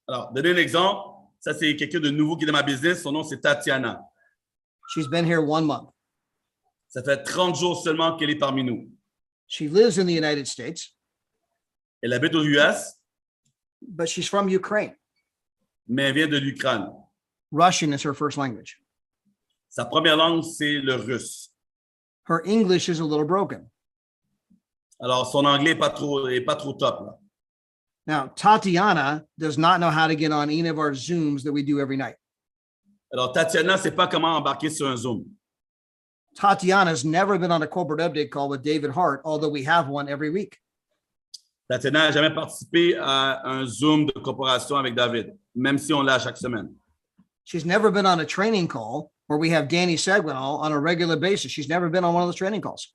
Alors, donner un exemple, Ça, c'est quelqu'un de nouveau qui est dans ma business. Son nom, c'est Tatiana. She's been here 1 month. Ça fait 30 jours seulement qu'elle est parmi nous. She lives in the United States, Elle habite aux US, but she's from Ukraine. mais elle vient de l'Ukraine. Russian is her first language. Sa première langue, c'est le russe. Her English is a little broken. Alors, son anglais n'est pas trop top. Là. Now, Tatiana does not know how to get on any of our Zooms that we do every night. Alors, Tatiana ne sait pas comment embarquer sur un Zoom. Tatiana's never been on a corporate update call with David Hart, although we have one every week. Tatiana n'a jamais participé à un Zoom de corporation avec David, même si on l'a chaque semaine. She's never been on a training call where we have Danny Seguinall on a regular basis. She's never been on one of those training calls.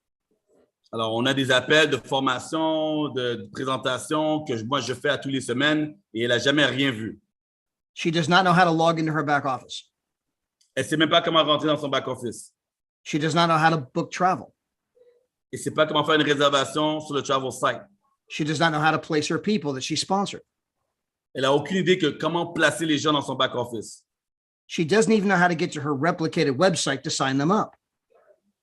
Alors, on a des appels de formation, de présentation que moi, je fais à tous les semaines et elle n'a jamais rien vu. She does not know how to log into her back office. Elle ne sait même pas comment rentrer dans son back-office. She does not know how to book travel. Elle ne sait pas comment faire une réservation sur le travel site. She does not know how to place her people that she sponsored. Elle n'a aucune idée de comment placer les gens dans son back-office. She doesn't even know how to get to her replicated website to sign them up.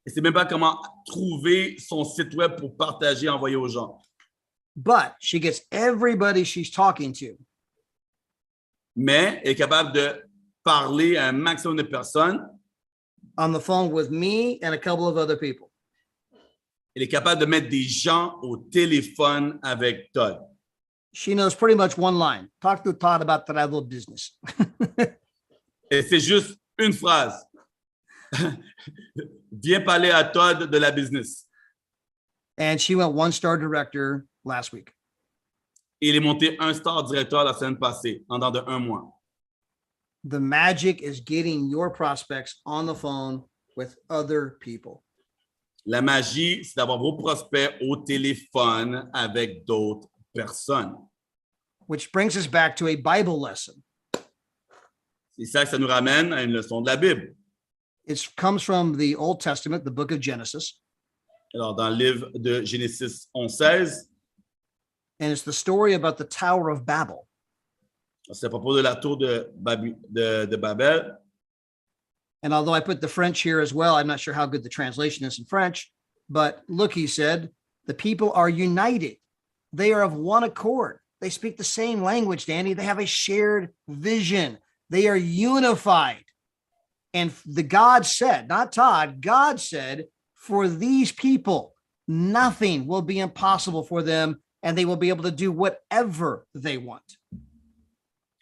Elle ne sait même pas comment trouver son site web pour partager et envoyer aux gens. But she gets everybody she's talking to Mais elle est capable de parler à un maximum de personnes. on the phone with me and a couple of other people. Elle est capable de mettre des gens au téléphone avec Todd. She knows pretty much one line. Talk to Todd about travel business. Et c'est juste une phrase. Viens parler à Todd de la business. And she went 1-star director last week. Et il est monté 1-star directeur la semaine passée, en dans de 1 mois. The magic is getting your prospects on the phone with other people. La magie, c'est d'avoir vos prospects au téléphone avec d'autres personnes. Which brings us back to a Bible lesson. C'est ça que ça nous ramène à une leçon de la Bible. It comes from the Old Testament, the book of Genesis. Alors, dans le livre de Génesis 11-16, And it's the story about the Tower of Babel. c'est à propos de la tour de Babel. And although I put the French here as well, I'm not sure how good the translation is in French. But look, he said, the people are united. They are of one accord. They speak the same language, Danny. They have a shared vision. They are unified. And the God said, not Todd, God said, for these people, nothing will be impossible for them, and they will be able to do whatever they want.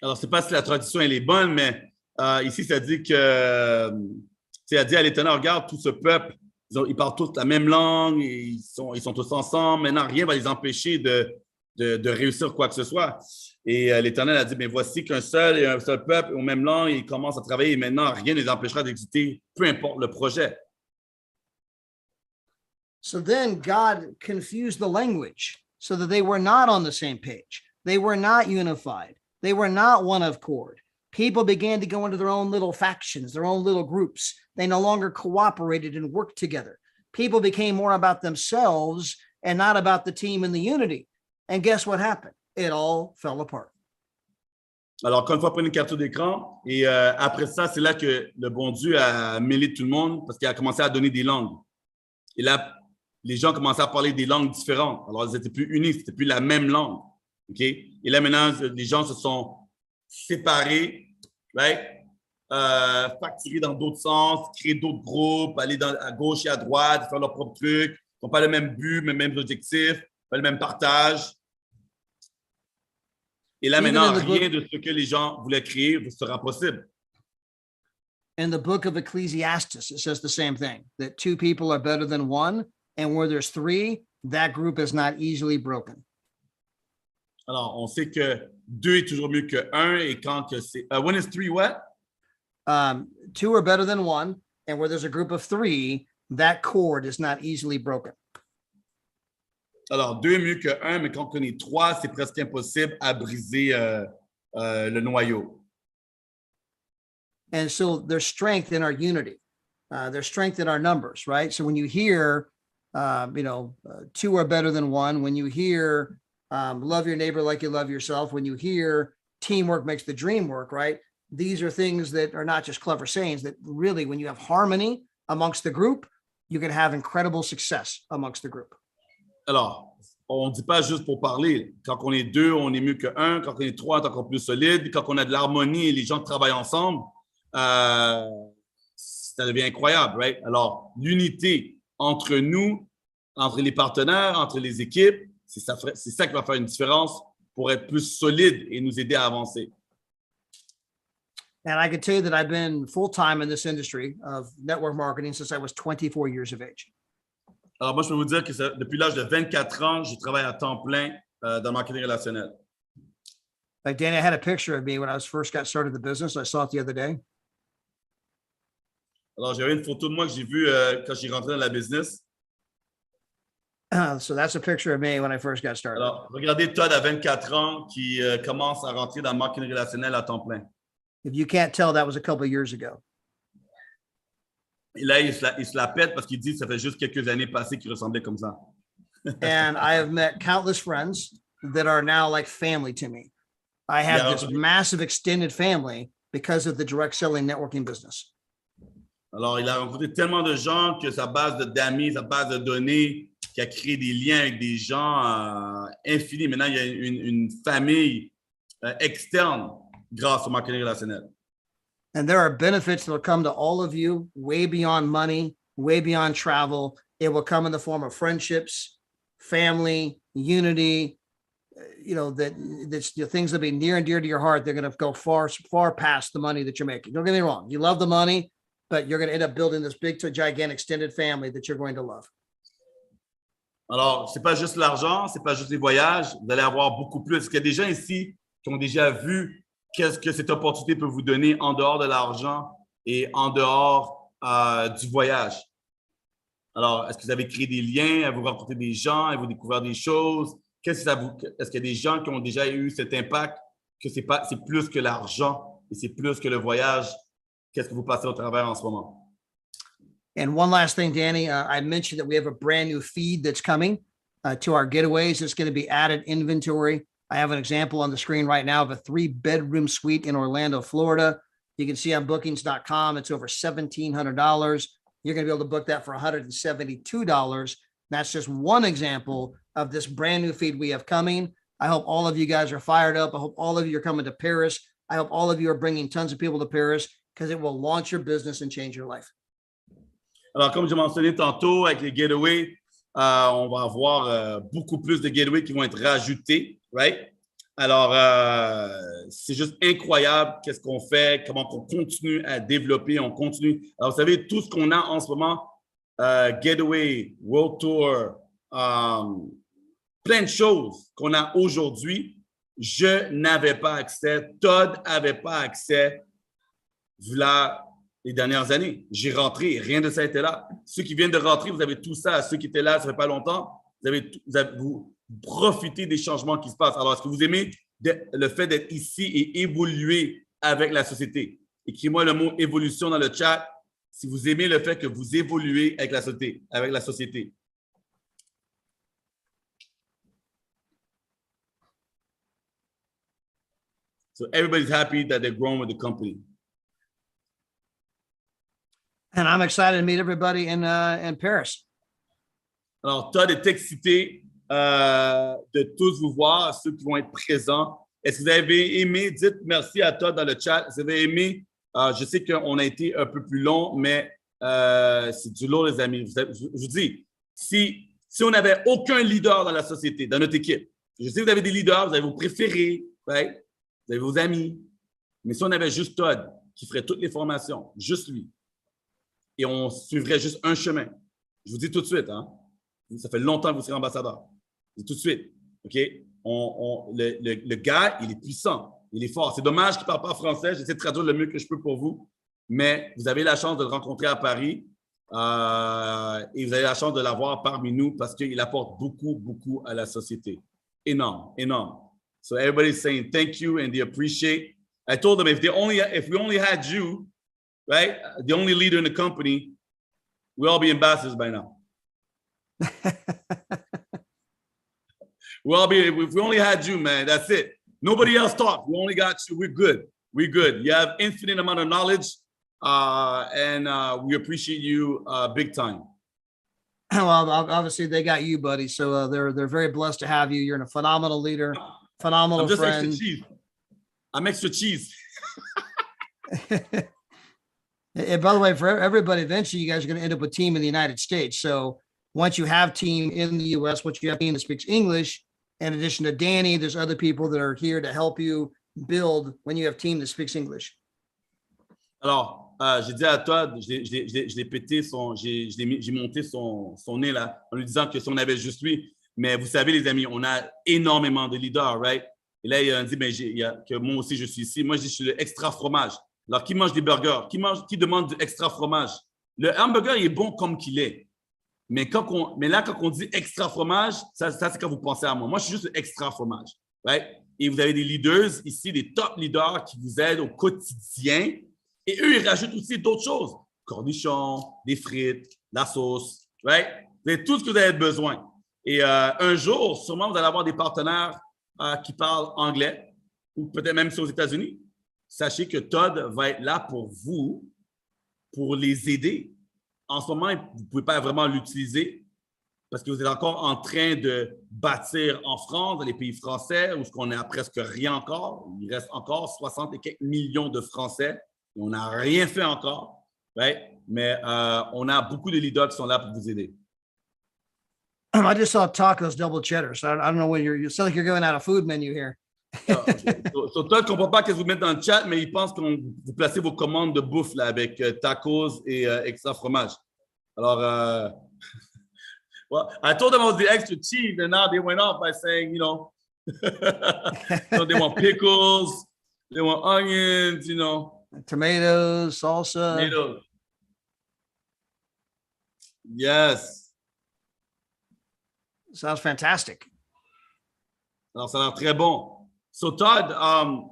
Alors, je ne sais pas si la traduction elle est bonne, mais ici, ça dit que, ça dit à l'Éternel, regarde, tout ce peuple, ils parlent tous la même langue, ils sont tous ensemble. Maintenant, rien ne va les empêcher de réussir quoi que ce soit. Et l'Éternel a dit, bien, voici qu'un seul et un seul peuple aux mêmes langues, ils commencent à travailler et maintenant, rien ne les empêchera d'exécuter, peu importe le projet. So then God confused the language so that they were not on the same page. They were not unified. They were not one of accord. People began to go into their own little factions, their own little groups. They no longer cooperated and worked together. People became more about themselves and not about the team and the unity. And guess what happened? It all fell apart. Alors, encore une fois, prenez une capture d'écran. Et après ça, c'est là que le bon Dieu a mêlé tout le monde parce qu'il a commencé à donner des langues. Et là, les gens commençaient à parler des langues différentes. Alors, ils n'étaient plus unis, c'était plus la même langue. OK? Et là, maintenant, les gens se sont séparés, right? Facturés dans d'autres sens, créer d'autres groupes, aller à gauche et à droite, faire leur propre truc. Ils n'ont pas le même but, mais le même objectif, pas le même partage. Et là, maintenant, rien de ce que les gens voulaient créer sera possible. In the book of Ecclesiastes, it says the same thing, that two people are better than one, and where there's three, that group is not easily broken. Alors, on sait que 2 est toujours mieux que 1, et quand que c'est... when is 3 what? 2 are better than 1, and where there's a group of 3, that cord is not easily broken. Alors, 2 est mieux que 1, mais quand on est 3, c'est presque impossible à briser le noyau. And so there's strength in our unity. There's strength in our numbers, right? So when you hear, 2 are better than 1, when you hear love your neighbor like you love yourself, when you hear teamwork makes the dream work, right? these are things that are not just clever sayings, that really, when you have harmony amongst the group, you can have incredible success amongst the group. Alors, on ne dit pas juste pour parler. Quand on est deux, on est mieux que un. Quand on est trois, on est encore plus solide. Quand on a de l'harmonie et les gens travaillent ensemble, ça devient incroyable, right? Alors, l'unité entre nous, entre les partenaires, entre les équipes, c'est ça qui va faire une différence pour être plus solide et nous aider à avancer. And I can tell you that I've been full-time in this industry of network marketing since I was 24 years of age. Alors, moi, je peux vous dire que depuis l'âge de 24 ans, je travaille à temps plein dans le marketing relationnel. Like Danny, I had a picture of me when I first got started the business. I saw it the other day. Alors, j'avais une photo de moi que j'ai vue quand j'ai rentré dans la business. So that's a picture of me when I first got started. Alors, regardez Todd à 24 ans qui commence à rentrer dans le marketing relationnel à temps plein. If you can't tell, that was a couple of years ago. Et là, il se la pète parce qu'il dit que ça fait juste quelques années passées qu'il ressemblait comme ça. And I have met countless friends that are now like family to me. I have this massive extended family because of the direct selling networking business. Alors, il a rencontré tellement de gens que sa base d'amis, sa base de données, qui a créé des liens avec des gens infinis. Maintenant, il y a une famille externe grâce au marketing relationnel. And there are benefits that will come to all of you way beyond money, way beyond travel. It will come in the form of friendships, family, unity, that's the things that be near and dear to your heart. They're going to go far, far past the money that you're making. Don't get me wrong. You love the money, but you're going to end up building this big to gigantic extended family that you're going to love. Alors, c'est pas juste l'argent, c'est pas juste les voyages. Vous allez avoir beaucoup plus. Est-ce qu'il y a des gens ici qui ont déjà vu qu'est-ce que cette opportunité peut vous donner en dehors de l'argent et en dehors du voyage? Alors, est-ce que vous avez créé des liens, vous rencontrez des gens, vous découvert des choses? Est-ce qu'il y a des gens qui ont déjà eu cet impact que c'est plus que l'argent et c'est plus que le voyage? Qu'est-ce que vous passez au travers en ce moment? And one last thing, Danny, I mentioned that we have a brand new feed that's coming to our getaways. It's going to be added inventory. I have an example on the screen right now of a 3-bedroom suite in Orlando, Florida. You can see on bookings.com, it's over $1,700. You're going to be able to book that for $172. That's just one example of this brand new feed we have coming. I hope all of you guys are fired up. I hope all of you are coming to Paris. I hope all of you are bringing tons of people to Paris because it will launch your business and change your life. Alors, comme j'ai mentionné tantôt, avec les getaways, on va avoir beaucoup plus de getaways qui vont être rajoutés, right? Alors, c'est juste incroyable qu'est-ce qu'on fait, comment on continue à développer, on continue. Alors, vous savez, tout ce qu'on a en ce moment, Getaway, World Tour, plein de choses qu'on a aujourd'hui, je n'avais pas accès, Todd n'avait pas accès, voilà les dernières années. J'ai rentré, rien de ça était là. Ceux qui viennent de rentrer, vous avez tout ça. Ceux qui étaient là, ça fait pas longtemps, vous profitez des changements qui se passent. Alors, est-ce que vous aimez le fait d'être ici et évoluer avec la société? Écrivez-moi le mot évolution dans le chat si vous aimez le fait que vous évoluez avec la société. So everybody's happy that they're growing with the company. And I'm excited to meet everybody in Paris. Alors, Todd est excité de tous vous voir, ceux qui vont être présents. Est-ce que vous avez aimé? Dites merci à Todd dans le chat. Vous avez aimé? Je sais qu'on a été un peu plus long, mais c'est du lourd, les amis. Je vous dis, si on n'avait aucun leader dans la société, dans notre équipe, je sais que vous avez des leaders, vous avez vos préférés, right? Vous avez vos amis, mais si on avait juste Todd qui ferait toutes les formations, juste lui, et on suivrait juste un chemin. Je vous dis tout de suite, hein? Ça fait longtemps que vous serez ambassadeur. Je vous dis tout de suite, OK? Le gars, il est puissant, il est fort. C'est dommage qu'il ne parle pas français. J'essaie de traduire le mieux que je peux pour vous, mais vous avez la chance de le rencontrer à Paris et vous avez la chance de l'avoir parmi nous parce qu'il apporte beaucoup, beaucoup à la société. Énorme, énorme. So everybody's saying thank you and they appreciate. I told them if we only had you, right? The only leader in the company, we'll all be ambassadors by now. If we only had you, man, that's it. Nobody else talks. We only got you. We're good. We're good. You have infinite amount of knowledge, and we appreciate you big time. Well, obviously they got you, buddy. So they're very blessed to have you. You're a phenomenal leader, phenomenal I'm just friend. extra cheese. I'm extra cheese. And by the way, for everybody, eventually you guys are going to end up with team in the United States. So once you have team in the US, once you have team that speaks English, in addition to Danny, there's other people that are here to help you build when you have team that speaks English. Alors, j'ai dit à Todd, je l'ai pété j'ai monté son nez là, en lui disant que si on avait juste lui, mais vous savez les amis, on a énormément de leaders, right? Et là, il a dit que moi aussi je suis ici. Moi, je dis je suis le extra fromage. Alors, qui mange des burgers? Qui demande du extra fromage? Le hamburger, il est bon comme qu'il est. Mais là, quand on dit extra fromage, ça c'est quand vous pensez à moi. Moi, je suis juste le extra fromage, right? Et vous avez des leaders ici, des top leaders qui vous aident au quotidien. Et eux, ils rajoutent aussi d'autres choses. Cornichons, des frites, la sauce, right? Vous avez tout ce que vous avez besoin. Et un jour, sûrement, vous allez avoir des partenaires qui parlent anglais, ou peut-être même si aux États-Unis. Sachez que Todd va être là pour vous, pour les aider. En ce moment, vous ne pouvez pas vraiment l'utiliser parce que vous êtes encore en train de bâtir en France, dans les pays français, où on est à presque rien encore. Il reste encore 60 et quelques millions de Français. Et on n'a rien fait encore. Right? Mais on a beaucoup de leaders qui sont là pour vous aider. I just saw tacos double cheddar. So I don't know when you sound like you're going out of food menu here. So, Todd ne comprend pas ce que vous mettez dans le chat, mais il pense que vous placez vos commandes de bouffe là, avec tacos et extra fromage. Alors, well, I told them I was the extra cheese, and now they went off by saying, you know, so they want pickles, they want onions, you know. Tomatoes, salsa. Tomatoes. Yes. Sounds fantastic. Alors, ça a l'air très bon. So, Todd,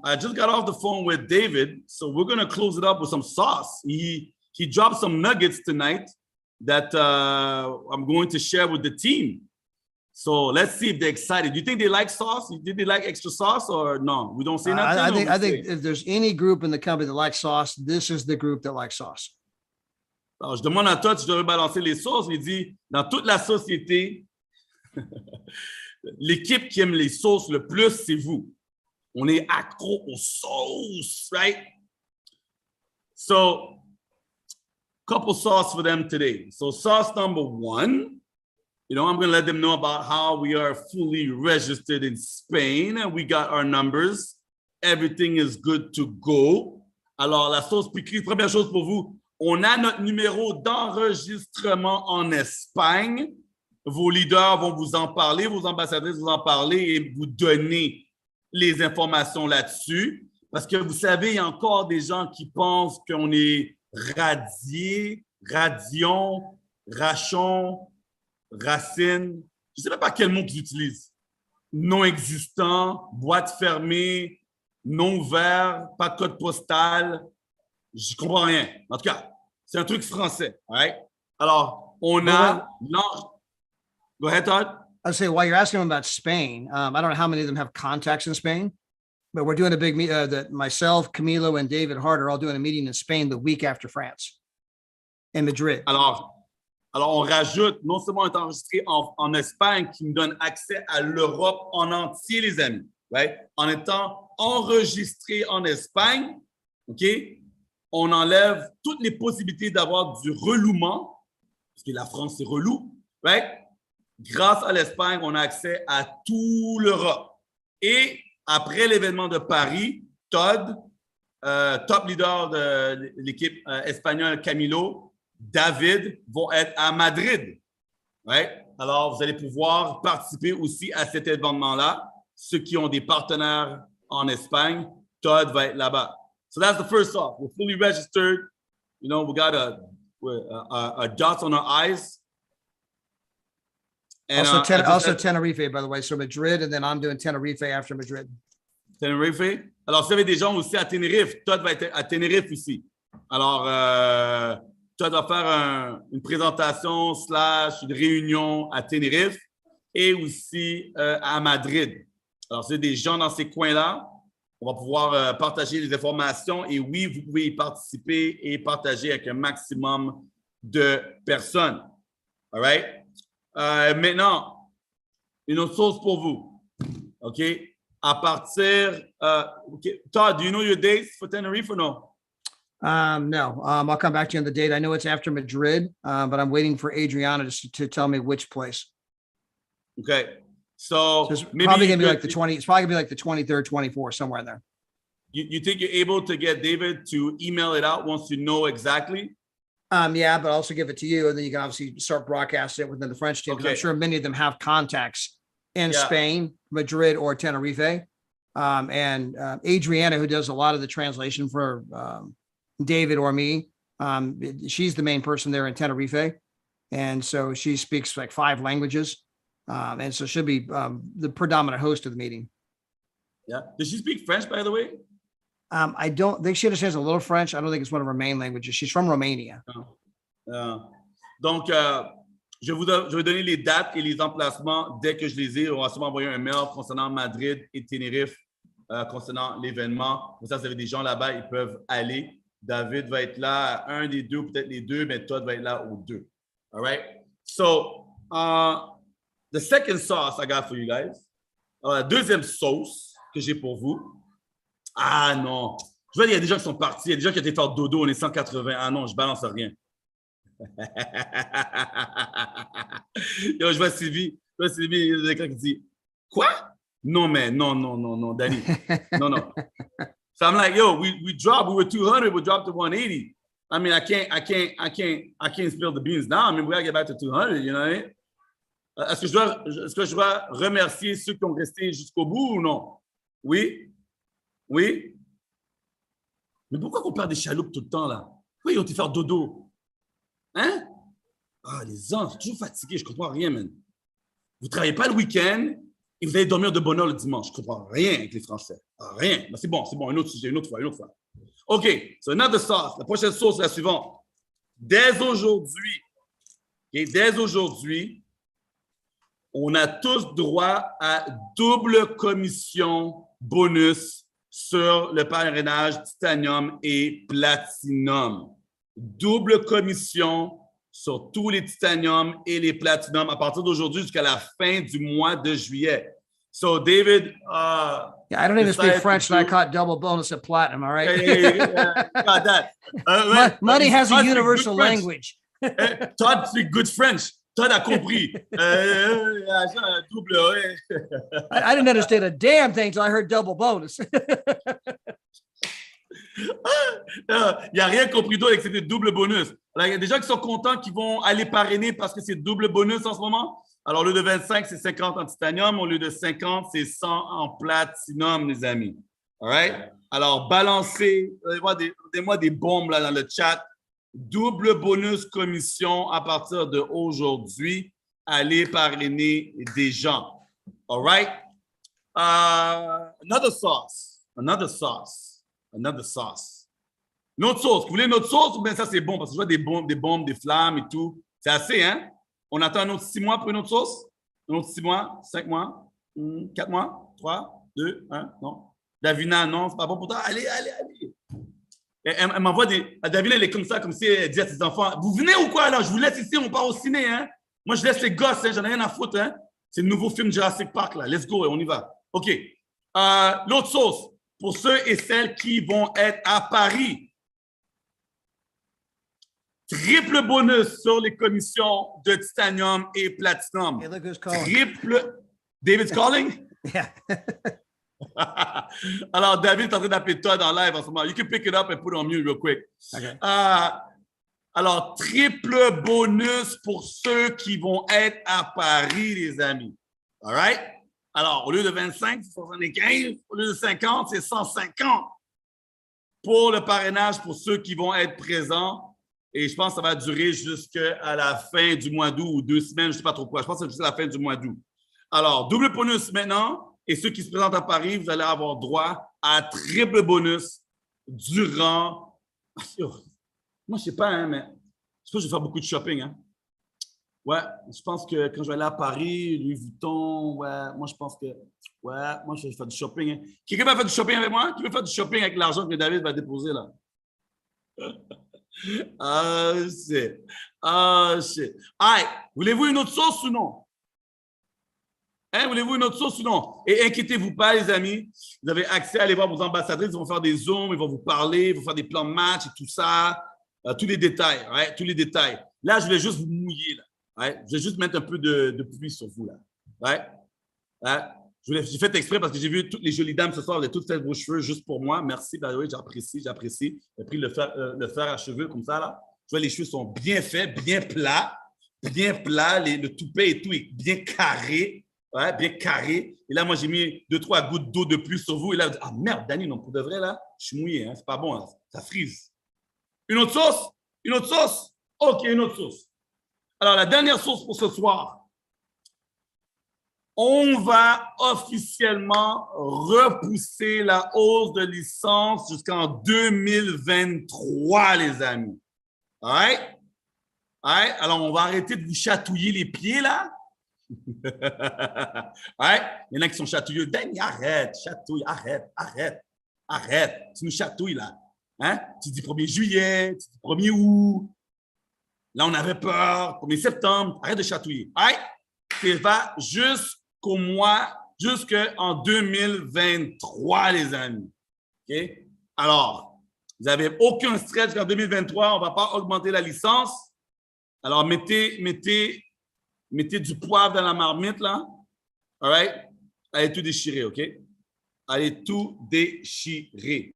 I just got off the phone with David, so we're going to close it up with some sauce. He dropped some nuggets tonight that I'm going to share with the team. So let's see if they're excited. Do you think they like sauce? Did they like extra sauce or no? We don't say nothing. I think if there's any group in the company that likes sauce, this is the group that likes sauce. Alors, je demande à Todd si je devrais balancer les sauces. Il dit, dans toute la société, l'équipe qui aime les sauces le plus, c'est vous. On est accro aux sauces, right? So, couple sauce for them today. So, sauce number one, you know, I'm going to let them know about how we are fully registered in Spain and we got our numbers. Everything is good to go. Alors, la sauce piquée, première chose pour vous, on a notre numéro d'enregistrement en Espagne. Vos leaders vont vous en parler, vos ambassadrices vous en parler et vous donner les informations là-dessus. Parce que vous savez, il y a encore des gens qui pensent qu'on est radié, radion, rachon, racine. Je ne sais même pas quel mot qu'ils utilisent. Non existant, boîte fermée, non ouvert, pas de code postal. Je ne comprends rien. En tout cas, c'est un truc français. Right? Alors, on a... Go ahead, Todd. I'll say while you're asking them about Spain, I don't know how many of them have contacts in Spain, but we're doing a big meet that myself, Camilo, and David Hart are all doing a meeting in Spain the week after France, in Madrid. Alors on rajoute, non seulement on est enregistré en Espagne, qui nous donne accès à l'Europe en entier, les amis, right? En étant enregistré en Espagne, OK? On enlève toutes les possibilités d'avoir du relouement, parce que la France, c'est relou, right? Grâce à l'Espagne, on a accès à tout l'Europe. Et après l'événement de Paris, Todd, top leader de l'équipe espagnole Camilo, David vont être à Madrid. Right? Alors, vous allez pouvoir participer aussi à cet événement-là. Ceux qui ont des partenaires en Espagne, Todd va être là-bas. So that's the first off. We're fully registered. You know, we got a dots on our eyes. And, also Tenerife, by the way. So Madrid, and then I'm doing Tenerife after Madrid. Tenerife. Alors, si vous avez des gens aussi à Tenerife, Todd va être à Tenerife aussi. Alors, Todd va faire une présentation / une réunion à Tenerife et aussi à Madrid. Alors, c'est des gens dans ces coins-là. On va pouvoir partager les informations et oui, vous pouvez y participer et partager avec un maximum de personnes. All right? Maintenant, une autre chose pour vous. OK? À partir, okay. Todd, do you know your dates for Tenerife or no? No, I'll come back to you on the date. I know it's after Madrid, but I'm waiting for Adriana to tell me which place. Okay. So it's maybe probably gonna be like the 20. It's probably gonna be like the 23rd, 24th, somewhere in there. You think you're able to get David to email it out once you know exactly? Yeah, but I'll also give it to you, and then you can obviously start broadcasting it within the French team. Okay. I'm sure many of them have contacts in Spain, Madrid, or Tenerife. And Adriana, who does a lot of the translation for David or me, she's the main person there in Tenerife. And so she speaks like 5 languages. And so she'll be the predominant host of the meeting. Yeah. Does she speak French, by the way? I don't think she understands a little French. I don't think it's one of her main languages. She's from Romania. Donc, je vais donner les dates et les emplacements dès que je les ai. On va sûrement envoyer un mail concernant Madrid et Tenerife, concernant l'événement. Pour ça, vous avez des gens là-bas, ils peuvent aller. David va être là à un des deux, peut-être les deux, mais Todd va être là aux deux. All right? So, the second sauce I got for you guys. La deuxième sauce que j'ai pour vous. Ah non. Je vois, il y a des gens qui sont partis. Il y a des gens qui ont été faire dodo. On est 180. Ah non, je balance rien. Yo, je vois Sylvie. Il y a quelqu'un qui dit quoi? Non, mais non, Danny. Non. So I'm like, yo, we dropped. We were 200. We dropped to 180. I mean, I can't spill the beans now. I mean, we gotta get back to 200. You know what I mean? Est-ce que je dois remercier ceux qui ont resté jusqu'au bout ou non? Oui? Oui? Mais pourquoi qu'on perd des chaloupes tout le temps, là? Pourquoi ils ont été faire dodo? Hein? Ah, les gens, sont toujours fatigués, je comprends rien, man. Vous ne travaillez pas le week-end et vous allez dormir de bonne heure le dimanche. Je ne comprends rien avec les Français. Ah, rien. Mais c'est bon, un autre sujet, une autre fois. OK, so another sauce. La prochaine sauce, la suivante. Dès aujourd'hui, on a tous droit à double commission bonus sur le parrainage titanium et platinum. Double commission sur tous les titanium et les platinum à partir d'aujourd'hui jusqu'à la fin du mois de juillet. So, David... yeah, I don't even speak French, and I caught double bonus at platinum, all right? Got that. Money has a universal language. Todd speaks good French. Todd a compris. Double, I didn't understand a damn thing until I heard double bonus. Il n'y a rien compris d'autre avec ces double bonus. Alors, il y a des gens qui sont contents qui vont aller parrainer parce que c'est double bonus en ce moment. Alors, au lieu de 25, c'est 50 en titanium. Au lieu de 50, c'est 100 en platinum, les amis. All right? Alors, balancez. Donnez-moi des bombes là, dans le chat. Double bonus commission à partir d'aujourd'hui. Allez parrainer des gens. All right? Another sauce. Une autre sauce. Vous voulez une autre sauce ou bien ça, c'est bon? Parce que je vois des bombes, des flammes et tout. C'est assez, hein? On attend un autre 6 mois pour une autre sauce? Un autre 6 mois, 5 mois, 4 mois, 3, 2, 1, non. Davina, non, c'est pas bon pour toi. Allez. Elle m'envoie des... Davina, elle est comme ça, comme si elle dit à ses enfants, vous venez ou quoi, là? Je vous laisse ici, on part au ciné, hein? Moi, je laisse les gosses, hein? J'en ai rien à foutre, hein? C'est le nouveau film Jurassic Park, là. Let's go, on y va. OK. L'autre sauce, pour ceux et celles qui vont être à Paris. Triple bonus sur les commissions de titanium et platinum. Hey, look who's calling. Triple. David's calling? Yeah. Alors, David est en train d'appeler Todd en live en ce moment. You can pick it up and put it on mute real quick. Okay. Alors, triple bonus pour ceux qui vont être à Paris, les amis. All right? Alors, au lieu de 25, c'est 75. Au lieu de 50, c'est 150 pour le parrainage pour ceux qui vont être présents. Et je pense que ça va durer jusqu'à la fin du mois d'août ou 2 semaines, je ne sais pas trop quoi. Je pense que c'est jusqu'à la fin du mois d'août. Alors, double bonus maintenant. Et ceux qui se présentent à Paris, vous allez avoir droit à triple bonus durant... Moi, je ne sais pas, hein, mais je pense que je vais faire beaucoup de shopping. Hein. Ouais, je pense que quand je vais aller à Paris, Louis Vuitton, ouais, moi, je pense que, ouais, moi, je vais faire du shopping. Hein. Quelqu'un va faire du shopping avec moi? Qui veut faire du shopping avec l'argent que David va déposer là? Ah, shit. Ah, shit. All voulez-vous une autre sauce ou non? Hein, voulez-vous une autre sauce ou non? Et inquiétez-vous pas, les amis. Vous avez accès à aller voir vos ambassadrices. Ils vont faire des zooms, ils vont vous parler, ils vont faire des plans de match et tout ça. Tous les détails, right? Tous les détails. Là, je vais juste vous mouiller. Là, right? Je vais juste mettre un peu de pluie sur vous. Là, right? Right? J'ai fait exprès parce que j'ai vu toutes les jolies dames ce soir. Vous avez toutes fait vos cheveux juste pour moi. Merci, by the way, j'apprécie, j'apprécie. J'ai pris le fer à cheveux comme ça. Là. Tu vois, les cheveux sont bien faits, bien plats. Bien plats. Le toupet et tout est bien carré. Ouais, bien carré. Et là, moi, j'ai mis 2-3 gouttes d'eau de plus sur vous. Et là, ah merde, Danny, non, pour de vrai, là, je suis mouillé. Hein, c'est pas bon, hein, ça frise. Une autre sauce? Une autre sauce? OK, une autre sauce. Alors, la dernière sauce pour ce soir. On va officiellement repousser la hausse de licence jusqu'en 2023, les amis. All right? All right? Alors, on va arrêter de vous chatouiller les pieds, là. Ouais, il y en a qui sont chatouilleux. Danny, arrête, chatouille, arrête. Tu nous chatouilles là. Hein? Tu dis 1er juillet, tu dis 1er août. Là, on avait peur. 1er septembre, arrête de chatouiller. Ouais, ça va jusqu'en 2023, les amis. OK? Alors, vous n'avez aucun stress jusqu'en 2023. On ne va pas augmenter la licence. Alors, mettez du poivre dans la marmite, là. All right? Allez tout déchirer, OK? Allez tout déchirer.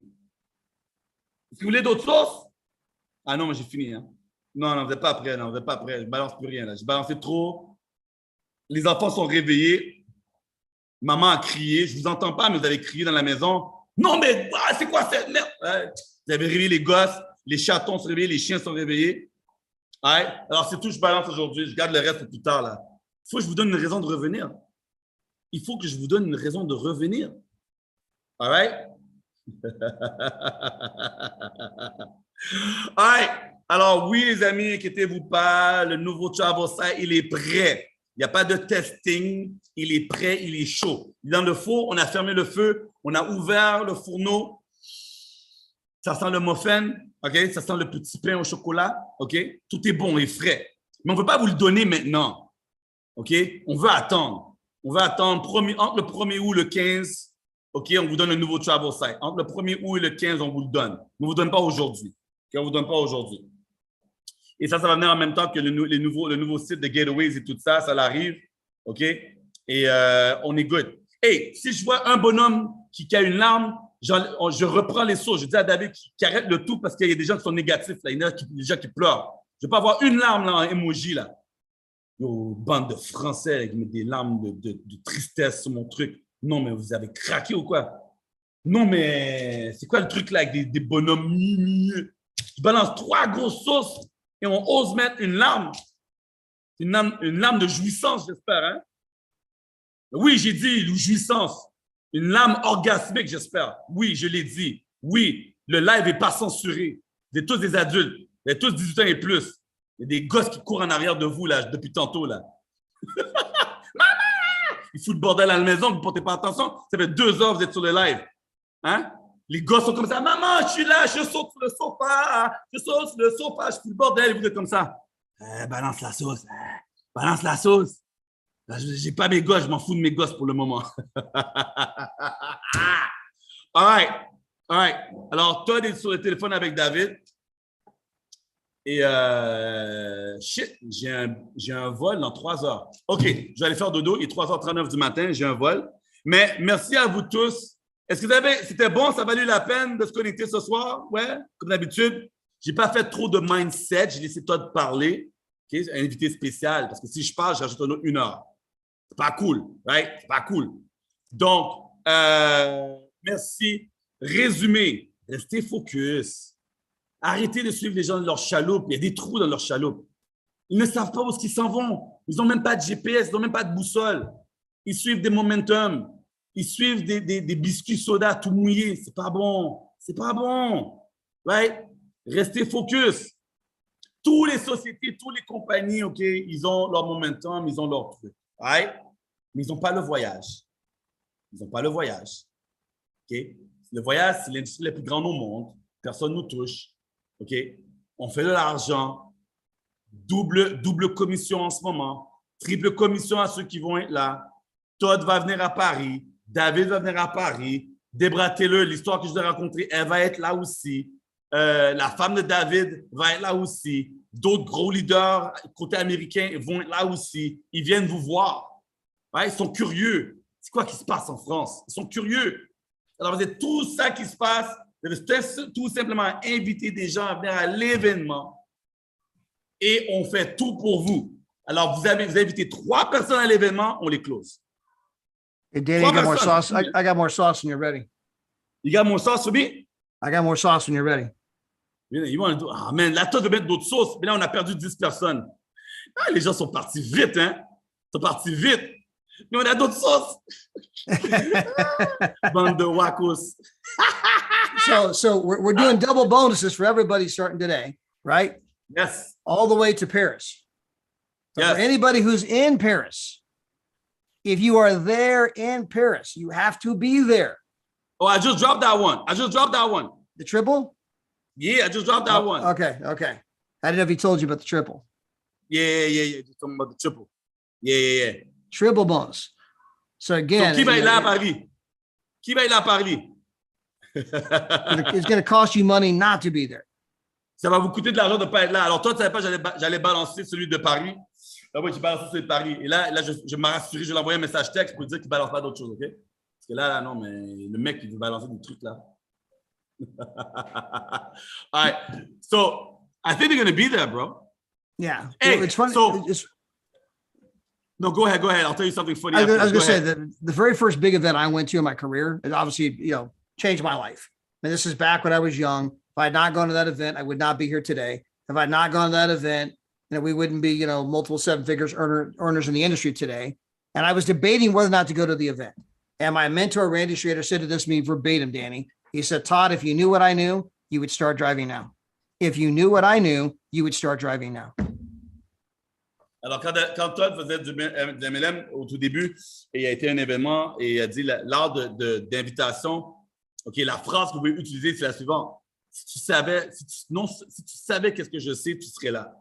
Est-ce que vous voulez d'autres sauces? Ah non, mais j'ai fini. Hein? Non, vous n'êtes pas prêts. Non, vous n'êtes pas prêts. Je ne balance plus rien. Là. J'ai balancé trop. Les enfants sont réveillés. Maman a crié. Je ne vous entends pas, mais vous avez crié dans la maison. Non, mais c'est quoi cette merde? Ouais. Vous avez réveillé les gosses. Les chatons sont réveillés. Les chiens sont réveillés. Ouais. Alors, c'est tout, je balance aujourd'hui. Je garde le reste pour plus tard. Là. Il faut que je vous donne une raison de revenir. Il faut que je vous donne une raison de revenir. All right? All right. Alors, oui, les amis, inquiétez-vous pas. Le nouveau travel site, il est prêt. Il n'y a pas de testing. Il est prêt, il est chaud. Il est dans le four, on a fermé le feu, on a ouvert le fourneau. Ça sent le muffin, OK? Ça sent le petit pain au chocolat, OK? Tout est bon et frais. Mais on ne veut pas vous le donner maintenant, OK? On veut attendre. On va attendre entre le 1er août et le 15, OK? On vous donne un nouveau travel site. Entre le 1er août et le 15, on vous le donne. On ne vous donne pas aujourd'hui. OK? On ne vous donne pas aujourd'hui. Et ça va venir en même temps que le nouveau site de Getaways et tout ça, ça l'arrive, OK? Et on est good. Hey, si je vois un bonhomme qui a une larme, je reprends les sauts. Je dis à David qui arrête le tout parce qu'il y a des gens qui sont négatifs. Là. Il y en a des gens qui pleurent. Je ne veux pas avoir une larme là, en emoji. Là. Yo, bande de Français avec des larmes de tristesse sur mon truc. Non, mais vous avez craqué ou quoi? Non, mais c'est quoi le truc là avec des bonhommes? Je balance 3 grosses sauces et on ose mettre une larme. Une larme de jouissance, j'espère. Hein? Oui, j'ai dit jouissance. Une larme orgasmique, j'espère. Oui, je l'ai dit. Oui, le live n'est pas censuré. Vous êtes tous des adultes. Vous êtes tous 18 ans et plus. Il y a des gosses qui courent en arrière de vous là, depuis tantôt. Là. Maman! Ils foutent le bordel à la maison, vous ne portez pas attention. Ça fait 2 heures que vous êtes sur le live. Hein? Les gosses sont comme ça. Maman, je suis là, je saute sur le sofa. Je saute sur le sofa, je fous le bordel. Vous êtes comme ça. Balance la sauce. Balance la sauce. Je n'ai pas mes gosses, je m'en fous de mes gosses pour le moment. All right. Alors, Todd est sur le téléphone avec David. Et shit, j'ai un vol dans 3 heures. OK, je vais aller faire dodo. Il est 3h39 du matin, j'ai un vol. Mais merci à vous tous. Est-ce que c'était bon? Ça a valu la peine de se connecter ce soir? Ouais, comme d'habitude. Je n'ai pas fait trop de mindset. J'ai laissé Todd parler. OK, un invité spécial. Parce que si je parle, je rajoute un autre 1 heure. C'est pas cool, right? C'est pas cool. Donc, merci. Résumé, restez focus. Arrêtez de suivre les gens dans leur chaloupe. Il y a des trous dans leur chaloupe. Ils ne savent pas où ils s'en vont. Ils n'ont même pas de GPS, ils n'ont même pas de boussole. Ils suivent des momentum. Ils suivent des biscuits soda tout mouillés. C'est pas bon. C'est pas bon. Right? Restez focus. toutes les sociétés, toutes les compagnies, OK, ils ont leur momentum, ils ont leur truc. Right? Mais ils n'ont pas le voyage. Ils n'ont pas le voyage. OK? Le voyage, c'est l'industrie la plus grande au monde. Personne ne nous touche. OK? On fait de l'argent. Double commission en ce moment. Triple commission à ceux qui vont être là. Todd va venir à Paris. David va venir à Paris. Debra Taylor, l'histoire que je vous ai racontée, elle va être là aussi. La femme de David va être là aussi. D'autres gros leaders côté américain vont être là aussi. Ils viennent vous voir. Ouais, ils sont curieux. C'est quoi qui se passe en France? Ils sont curieux. Alors, vous êtes tout ça qui se passe. Vous devez tout simplement inviter des gens à venir à l'événement et on fait tout pour vous. Alors, vous invitez 3 personnes à l'événement, on les close. Hey, Danny, I got more sauce. I got more sauce when you're ready. You got more sauce for me? I got more sauce when you're ready. You want to do, ah, man, là, toi, de mettre d'autres sauces. Mais là, on a perdu 10 personnes. Ah, les gens sont partis vite, hein? Ils sont partis vite. Mais on a d'autres sauces. Bande de wackos. So we're doing double bonuses for everybody starting today, right? Yes. All the way to Paris. So yes. For anybody who's in Paris, if you are there in Paris, you have to be there. Oh, I just dropped that one. The triple? Yeah, I just dropped that one. Okay. I didn't know if he told you about the triple. Yeah. Just talking about the triple. Yeah. Triple bonus. So again, qui va être là à Paris? Qui va être là à Paris? It's going to cost you money not to be there. Ça va vous coûter de l'argent de ne pas être là. Alors toi, tu ne savais pas que j'allais balancer celui de Paris. Là, moi, j'ai balancé celui de Paris. Et là je m'ai rassuré, je lui ai envoyé un message texte pour lui dire qu'il ne balance pas d'autres choses, OK? Parce que là, non, mais le mec, il veut balancer des trucs là. All right. So, I think they're going to be there, bro. Yeah. Hey, it's funny. No, go ahead. I'll tell you something funny. I was going to say that the very first big event I went to in my career, it obviously, changed my life. And this is back when I was young. If I had not gone to that event, I would not be here today. If I had not gone to that event, we wouldn't be, multiple 7-figures earners in the industry today. And I was debating whether or not to go to the event. And my mentor, Randy Schrader, said to this to me verbatim, Danny. He said, Todd, if you knew what I knew, you would start driving now. If you knew what I knew, you would start driving now. Alors, quand Todd faisait du MLM au tout début, et il a été un événement et il a dit lors d'invitation, OK, la phrase que vous pouvez utiliser, c'est la suivante. Si tu savais qu'est-ce que je sais, tu serais là.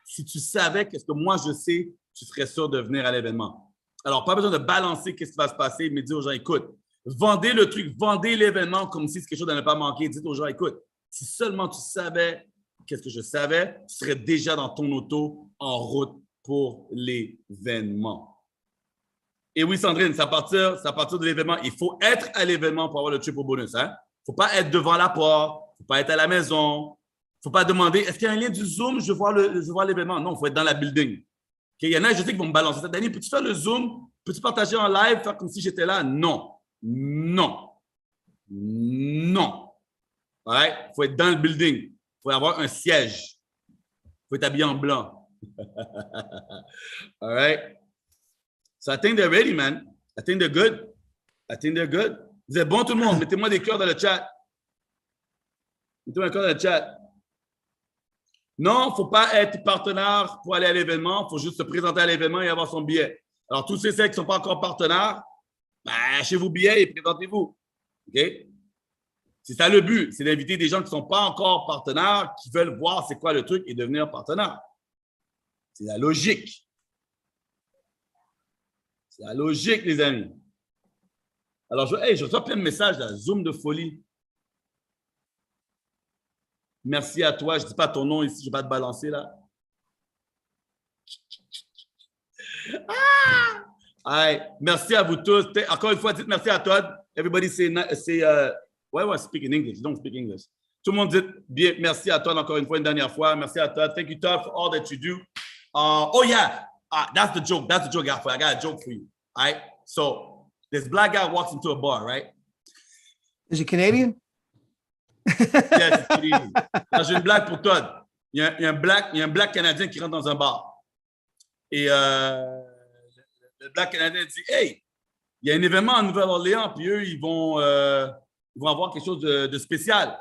Si tu savais qu'est-ce que moi je sais, tu serais sûr de venir à l'événement. Alors, pas besoin de balancer qu'est-ce qui va se passer, mais dire aux gens, écoute, vendez le truc, vendez l'événement comme si c'est quelque chose à ne pas manquer. Dites aux gens, écoute, si seulement tu savais qu'est-ce que je savais, tu serais déjà dans ton auto en route pour l'événement. Et oui, Sandrine, c'est à partir de l'événement. Il faut être à l'événement pour avoir le triple bonus. Il ne faut pas être devant la porte, il ne faut pas être à la maison. Il ne faut pas demander, est-ce qu'il y a un lien du Zoom? Je veux voir l'événement. Non, il faut être dans la building. Okay? Il y en a, je sais qu'ils vont me balancer cette année. Peux-tu faire le Zoom? Peux-tu partager en live, faire comme si j'étais là? Non. Right? Il faut être dans le building. Il faut avoir un siège. Il faut être habillé en blanc. All right? So I think they're ready, man. I think they're good. Vous êtes bons, tout le monde. Mettez-moi des cœurs dans le chat. Mettez-moi un cœur dans le chat. Non, il ne faut pas être partenaire pour aller à l'événement. Il faut juste se présenter à l'événement et avoir son billet. Alors, tous ceux qui ne sont pas encore partenaires, achetez vos billets et présentez-vous. OK? C'est ça le but. C'est d'inviter des gens qui ne sont pas encore partenaires, qui veulent voir c'est quoi le truc et devenir partenaire. C'est la logique. C'est la logique, les amis. Alors, je reçois plein de messages, là. Zoom de folie. Merci à toi. Je ne dis pas ton nom ici, je ne vais pas te balancer, là. Merci à vous tous. Encore une fois, dites merci à Todd. Everybody say why do I speak in English? You don't speak English. Tout le monde dit bien merci à Todd encore une fois, une dernière fois. Merci à Todd. Thank you, Todd, for all that you do. That's the joke. I got a joke for you. All right? So, this black guy walks into a bar, right? Is he Canadian? Yes, it's Canadian. J'ai une blague pour Todd. Il y a un black Canadien qui rentre dans un bar. Et le black Canadien dit, hey, il y a un événement en Nouvelle-Orléans, puis eux, ils vont avoir quelque chose de spécial.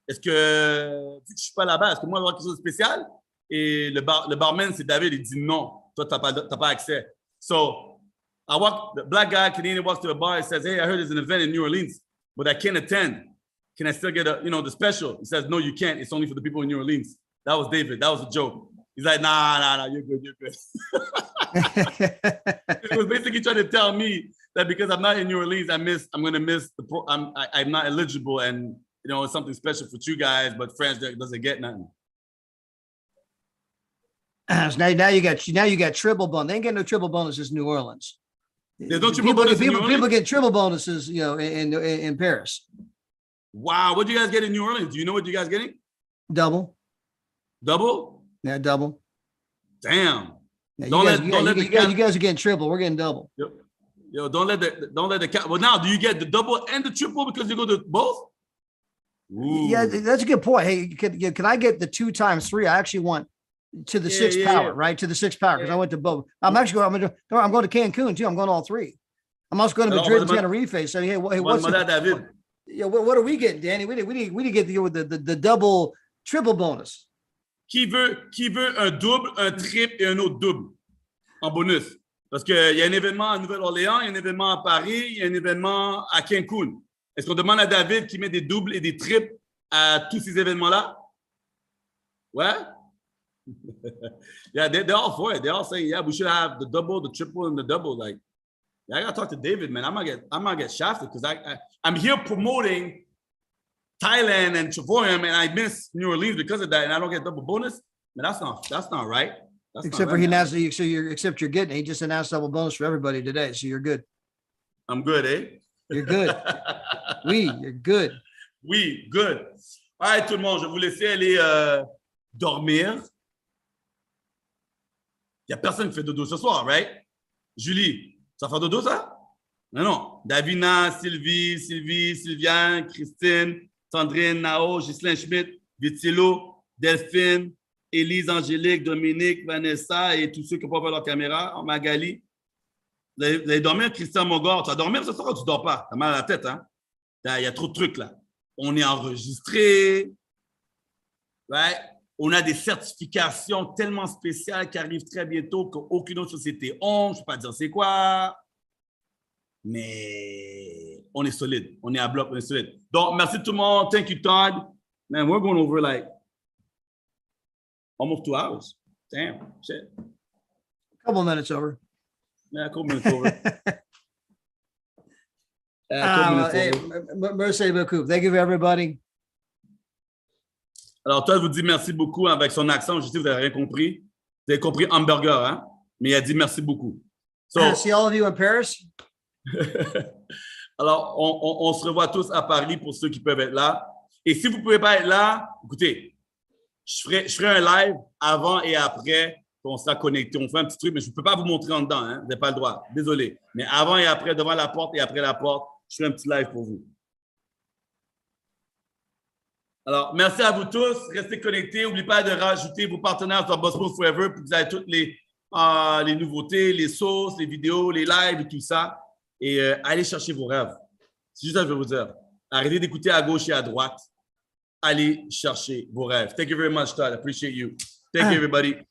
est-ce que, vu que je ne suis pas là-bas, est-ce que moi, je vais avoir quelque chose de spécial? Et le barman, c'est David, il dit non. Toi, tu n'as pas accès. So, the black guy, Canadian, walks to the bar and says, hey, I heard there's an event in New Orleans, but I can't attend. Can I still get the special? He says, no, you can't. It's only for the people in New Orleans. That was David. That was a joke. He's like, nah, you're good. He was basically trying to tell me that because I'm not in New Orleans, I'm going to miss I'm not eligible, and it's something special for you guys, but France doesn't get nothing. So now you got triple bonus. They ain't getting no triple bonuses in New Orleans. There's no triple bonuses in New Orleans? People get triple bonuses, in Paris. Wow, what do you guys get in New Orleans? Do you know what you guys getting? Double. Double? Yeah, double. Damn. Yeah, you guys are getting triple. We're getting double. Yo, don't let the cat. Well, now do you get the double and the triple because you go to both? Ooh. Yeah, that's a good point. Hey, can I get the 2 times 3? I actually want to the 6th power, right? To the 6th power because I went to both. I'm going to Cancun too. I'm going all 3. I'm also going to Madrid and Tenerife. So hey, what's David? Yeah, what are we getting, Danny? We need to get the double, triple bonus. Qui veut un double, un triple et un autre double en bonus? Parce qu'il y a un événement à Nouvelle-Orléans, il y a un événement à Paris, il y a un événement à Cancun. Est-ce qu'on demande à David qui met des doubles et des triples à tous ces événements-là? Ouais? Yeah, they're all for it. They're all saying, yeah, we should have the double, the triple, and the double. Like, yeah, I gotta talk to David, man. I'm gonna get shafted because I'm here promoting Thailand and Chavoyam, and I miss New Orleans because of that, and I don't get double bonus. Man, that's not right. Except he getting it. He just announced double bonus for everybody today, so you're good. I'm good, eh? You're good. You're good. Oui, good. All right, tout le monde, je vais vous laisser aller dormir. Il n'y a personne qui fait dodo ce soir, right? Julie, ça fait dodo, ça? Non. Davina, Sylvie, Sylviane, Christine, Sandrine, Nao, Ghislain Schmidt, Vitilo, Delphine, Élise, Angélique, Dominique, Vanessa et tous ceux qui n'ont pas ouvert leur caméra, Magali. Vous allez dormir, Christian Mogor. Tu vas dormir ce soir ou tu ne dors pas? Tu as mal à la tête, hein? Il y a trop de trucs, là. On est enregistré. Right? On a des certifications tellement spéciales qui arrivent très bientôt qu'aucune autre société on. Je ne peux pas dire c'est quoi. Mais on est solide. On est à bloc, on est solide. Donc, merci tout le monde. Thank you, Todd. Man, we're going over like almost 2 hours. Damn, shit. A couple minutes over. Yeah, a couple minutes over. Merci beaucoup. Thank you, everybody. Alors, Todd vous dit merci beaucoup avec son accent. Je sais que vous n'avez rien compris. Vous avez compris hamburger, hein? Mais il a dit merci beaucoup. So, see all of you in Paris. Alors, on se revoit tous à Paris pour ceux qui peuvent être là. Et si vous ne pouvez pas être là, écoutez, je ferai un live avant et après qu'on sera connecté. On fait un petit truc, mais je ne peux pas vous montrer en dedans. Hein? Vous n'avez pas le droit. Désolé. Mais avant et après, devant la porte et après la porte, je fais un petit live pour vous. Alors, merci à vous tous. Restez connectés. N'oubliez pas de rajouter vos partenaires sur Bossmode Forever pour que vous ayez toutes les nouveautés, les sources, les vidéos, les lives et tout ça. Et allez chercher vos rêves. C'est juste ça que je veux vous dire. Arrêtez d'écouter à gauche et à droite. Allez chercher vos rêves. Thank you very much, Todd. I appreciate you. Thank you, everybody.